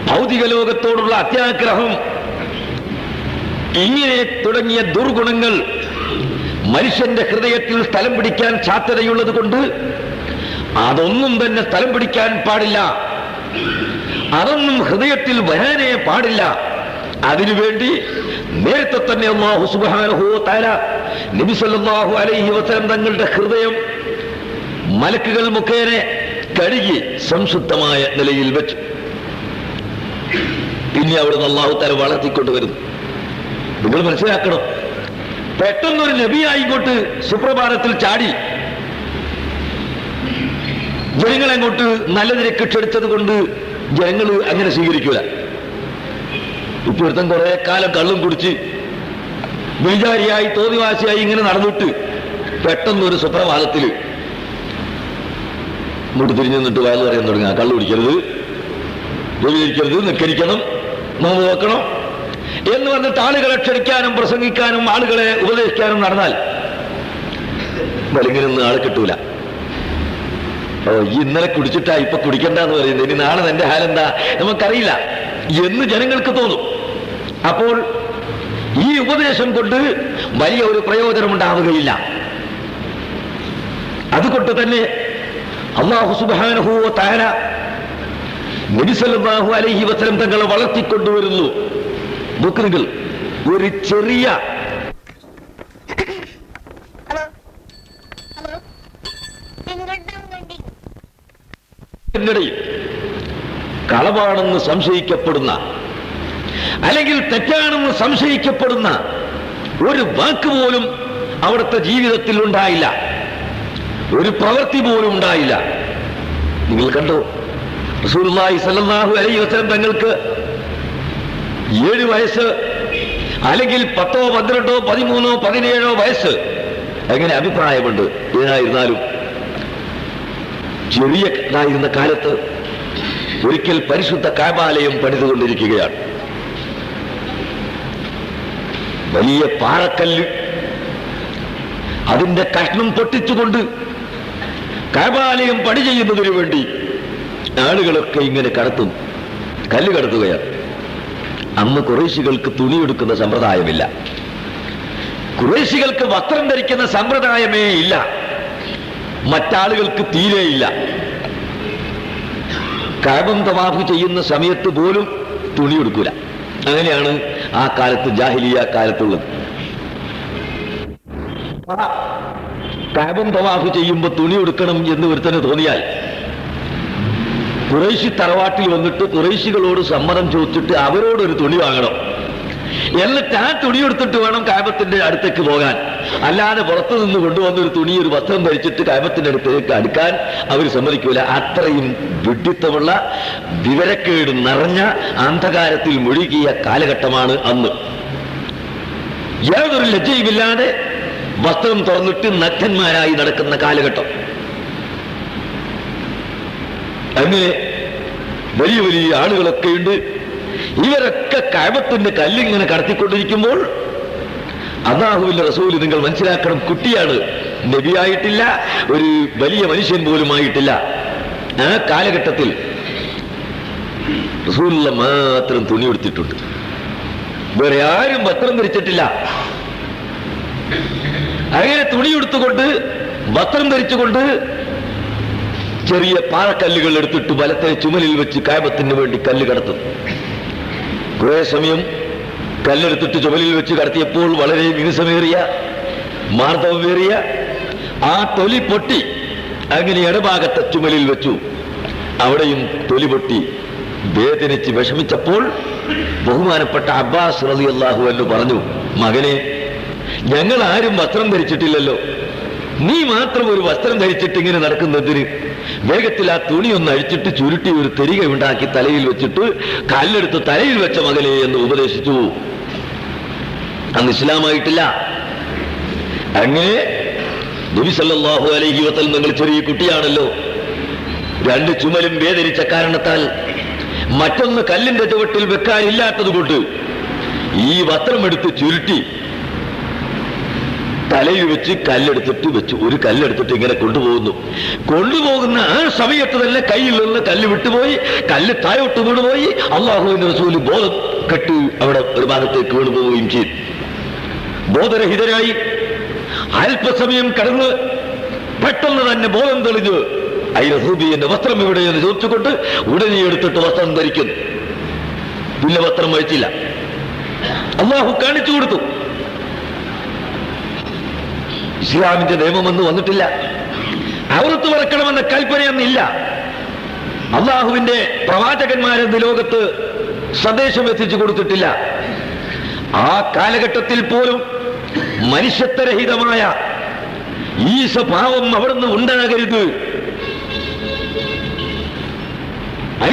ഭൗതിക ലോകത്തോടുള്ള അത്യാഗ്രഹം, ഇങ്ങനെ തുടങ്ങിയ ദുർഗുണങ്ങൾ മനുഷ്യന്റെ ഹൃദയത്തിൽ സ്ഥലം പിടിക്കാൻ സാധ്യതയുള്ളത് കൊണ്ട് അതൊന്നും തന്നെ സ്ഥലം പിടിക്കാൻ പാടില്ല. അതൊന്നും ഹൃദയത്തിൽ വരാനേ പാടില്ല. അതിനുവേണ്ടി നേരത്തെ തന്നെ അല്ലാഹു സുബ്ഹാനഹു വ തആല നബി സല്ലല്ലാഹു അലൈഹി വസല്ലം തങ്ങളുടെ ഹൃദയം മലക്കുകൾ മുഖേന കഴുകി സംശുദ്ധമായ നിലയിൽ വെച്ചു. പിന്നെ അവിടുന്ന് അല്ലാഹു തആല വളർത്തിക്കൊണ്ടുവരുന്നു. നിങ്ങൾ മനസ്സിലാക്കണം, പെട്ടെന്നൊരു നബിയായിക്കോട്ട് സുപ്രഭാതത്തിൽ ചാടി ജനങ്ങളെങ്ങോട്ട് നല്ലതിലേക്ക് ക്ഷണിച്ചത് കൊണ്ട് ജനങ്ങൾ അങ്ങനെ സ്വീകരിക്കൂല. ഇപ്പൊ ഒരുത്തൻ കുറെ കാലം കള്ളും കുടിച്ച് വിചാരിയായി തോന്നിവാസിയായി ഇങ്ങനെ നടന്നിട്ട് പെട്ടെന്നൊരു സുപ്രഭാതത്തിൽ ഇങ്ങോട്ട് തിരിഞ്ഞു നിന്നിട്ട് വയൽ പറയാൻ തുടങ്ങുക, കള്ളു കുടിക്കരുത്, വ്യഭിചരിക്കരുത്, നിസ്കരിക്കണം, നോമ്പ് നോക്കണം എന്ന് പറഞ്ഞിട്ട് ആളുകളെ ക്ഷണിക്കാനും പ്രസംഗിക്കാനും ആളുകളെ ഉപദേശിക്കാനും നടന്നാൽ വലിങ്ങനെ ആൾ കിട്ടൂല. ഇന്നലെ കുടിച്ചിട്ടാ ഇപ്പൊ കുടിക്കണ്ടെന്ന് പറയുന്നത്, ഇനി നാളെ എന്റെ ഹാലെന്താ നമുക്കറിയില്ല എന്ന് ജനങ്ങൾക്ക് തോന്നും. അപ്പോൾ ഈ ഉപദേശം കൊണ്ട് വലിയ ഒരു പ്രയോജനം ഉണ്ടാവുകയില്ല. അതുകൊണ്ട് തന്നെ അല്ലാഹു സുബ്ഹാനഹു വ തആല നബി സല്ലല്ലാഹു അലൈഹി വസല്ലം തങ്ങളെ വളർത്തിക്കൊണ്ടുവരുന്നു. ബുക്രികൾ ഒരു ചെറിയ കളവാണെന്ന് സംശയിക്കപ്പെടുന്ന അല്ലെങ്കിൽ തെറ്റാണെന്ന് സംശയിക്കപ്പെടുന്ന ഒരു വാക്ക് പോലും അവിടുത്തെ ജീവിതത്തിൽ ഉണ്ടായില്ല, ഒരു പ്രവൃത്തി പോലും ഉണ്ടായില്ല. നിങ്ങൾ കണ്ടോ, റസൂലുള്ളാഹി സ്വല്ലല്ലാഹു അലൈഹി വസല്ലം തങ്ങൾക്ക് 7 വയസ്സ് അല്ലെങ്കിൽ 10, 12, 13, 17 വയസ്സ് അങ്ങനെ അഭിപ്രായമുണ്ട്. ഏതായിരുന്നാലും ചെറിയതായിരുന്ന കാലത്ത് ഒരിക്കൽ പരിശുദ്ധ കഅബാലയം പണിതുകൊണ്ടിരിക്കുകയാണ്. വലിയ പാറക്കല്ല് അതിന്റെ കഷ്ണം പൊട്ടിച്ചുകൊണ്ട് കഅബാലയം പണി ചെയ്യുന്നതിന് വേണ്ടി ആളുകളൊക്കെ ഇങ്ങനെ കല്ല് കടത്തുകയാണ്. അന്ന് ഖുറൈശികൾക്ക് തുണിയെടുക്കുന്ന സമ്പ്രദായമില്ല, ഖുറൈശികൾക്ക് വസ്ത്രം ധരിക്കുന്ന സമ്പ്രദായമേ ഇല്ല, മറ്റാളുകൾക്ക് തീരെയില്ല. കഅബം തവാഫ് ചെയ്യുന്ന സമയത്ത് പോലും തുണിയെടുക്കൂല. അങ്ങനെയാണ് ആ കാലത്ത്, ജാഹിലിയ കാലത്തുള്ളത്. കഅബം തവാഫ് ചെയ്യുമ്പോൾ തുണി എടുക്കണം എന്ന് ഒരുത്തന് തോന്നിയാൽ ഖുറൈശി തറവാട്ടിൽ വന്നിട്ട് ഖുറൈശികളോട് സമ്മതം ചോദിച്ചിട്ട് അവരോടൊരു തുണി വാങ്ങണം. എന്നിട്ട് ആ തുണി എടുത്തിട്ട് വേണം കഅബത്തിന്റെ അടുത്തേക്ക് പോകാൻ. അല്ലാതെ പുറത്തു നിന്ന് കൊണ്ടുവന്നൊരു തുണി, ഒരു വസ്ത്രം ധരിച്ചിട്ട് കഅബത്തിന്റെ അടുത്തേക്ക് അടുക്കാൻ അവർ സമ്മതിക്കൂല. അത്രയും വിഡ്ഢിത്തമുള്ള, വിവരക്കേട് നിറഞ്ഞ അന്ധകാരത്തിൽ മുഴുകിയ കാലഘട്ടമാണ് അന്ന്. യാതൊരു ലജ്ജയുമില്ലാതെ വസ്ത്രം തുറന്നിട്ട് നഗ്നന്മാരായി നടക്കുന്ന കാലഘട്ടം. അങ്ങനെ വലിയ വലിയ ആളുകളൊക്കെ ഉണ്ട്. ഇവരൊക്കെ കഅബത്തിന്റെ കല്ലിങ്ങനെ കടത്തിക്കൊണ്ടിരിക്കുമ്പോൾ അല്ലാഹുവിന്റെ റസൂൽ, നിങ്ങൾ മനസ്സിലാക്കണം, കുട്ടിയാണ്, നബിയായിട്ടില്ല, ഒരു വലിയ മനുഷ്യൻ പോലുമായിട്ടില്ല. ആ കാലഘട്ടത്തിൽ റസൂലുള്ള മാത്രം തുണി എടുത്തിട്ടുണ്ട്, വേറെ ആരും വസ്ത്രം ധരിച്ചിട്ടില്ല. അങ്ങനെ തുണിയെടുത്തുകൊണ്ട് വസ്ത്രം ധരിച്ചുകൊണ്ട് ചെറിയ പാറക്കല്ലുകൾ എടുത്തിട്ട് വലത്തെ ചുമലിൽ വെച്ച് കഅബത്തിന് വേണ്ടി കല്ല് കടത്തും. കുറെ സമയം കല്ലെടുത്തിട്ട് ചുമലിൽ വെച്ച് കടത്തിയപ്പോൾ വളരെ മിനുസമേറിയ, മാർദ്ദവമേറിയ ആ തൊലി പൊട്ടി. അങ്ങനെ ഇടഭാഗത്തെ ചുമലിൽ വെച്ചു, അവിടെയും തൊലി പൊട്ടി. വേദനിച്ച് വിഷമിച്ചപ്പോൾ ബഹുമാനപ്പെട്ട അബ്ബാസ് റളിയല്ലാഹു അൻഹു പറഞ്ഞു, മകനെ, ഞങ്ങൾ ആരും വസ്ത്രം ധരിച്ചിട്ടില്ലല്ലോ, നീ മാത്രം ഒരു വസ്ത്രം ധരിച്ചിട്ട് ഇങ്ങനെ നടക്കുന്നതിന് വേഗത്തിൽ ആ തുണി ഒന്ന് അഴിച്ചിട്ട് ചുരുട്ടി ഒരു തെരിക ഉണ്ടാക്കി തലയിൽ വെച്ചിട്ട് കല്ലെടുത്ത് തലയിൽ വെച്ച മകനെ എന്ന് ഉപദേശിച്ചു. അന്ന് ഇസ്ലാമായിട്ടില്ല. അങ്ങനെ നബി സല്ലല്ലാഹു അലൈഹി വസല്ലം, നിങ്ങൾ ചെറിയ കുട്ടിയാണല്ലോ, 2 ചുമലും വേദനിച്ച കാരണത്താൽ മറ്റൊന്ന് കല്ലിന്റെ ചുവട്ടിൽ വെക്കാനില്ലാത്തത് കൊണ്ട് ഈ വസ്ത്രമെടുത്ത് ചുരുട്ടി തലയിൽ വെച്ച് കല്ലെടുത്തിട്ട് വെച്ചു. ഒരു കല്ലെടുത്തിട്ട് ഇങ്ങനെ കൊണ്ടുപോകുന്ന ആ സമയത്ത് തന്നെ കയ്യിൽ നിന്ന് കല്ല് വിട്ടുപോയി, കല്ല് താഴോട്ട് വീണുപോയി. അല്ലാഹുവിന്റെ റസൂൽ ബോധം കെട്ട് അവിടെ ഒരു ഭാഗത്തേക്ക് വീണുപോവുകയും ചെയ്തു. ബോധരഹിതരായി അല്പസമയം കടന്ന് പെട്ടെന്ന് തന്നെ ബോധം തെളിഞ്ഞ് എന്റെ വസ്ത്രം എവിടെയെന്ന് ചോദിച്ചുകൊണ്ട് ഉടനെ എടുത്തിട്ട് വസ്ത്രം ധരിക്കുന്നു. പിന്നെ വസ്ത്രം വഹിച്ചില്ല. അല്ലാഹു കാണിച്ചു കൊടുത്തു. ഇസ്ലാമിന്റെ നിയമമൊന്നും വന്നിട്ടില്ല. ഔറത്ത് മറക്കണമെന്ന കൽപ്പനയൊന്നില്ല. അള്ളാഹുവിന്റെ പ്രവാചകന്മാരെന്ന് ലോകത്ത് സന്ദേശം എത്തിച്ചു കൊടുത്തിട്ടില്ല. ആ കാലഘട്ടത്തിൽ പോലും മനുഷ്യത്വരഹിതമായ ഈ സ്വഭാവം അവിടുന്ന് ഉണ്ടാകരുത്.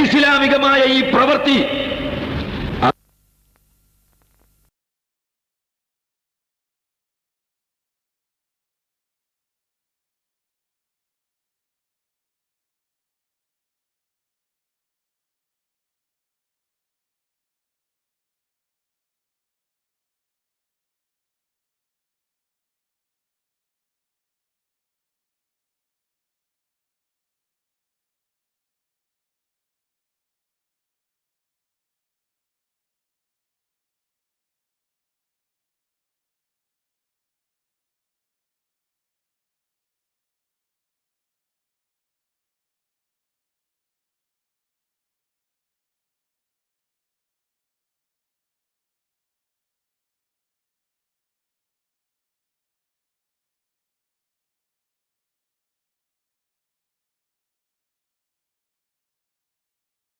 ഐസ്ലാമികമായ ഈ പ്രവൃത്തി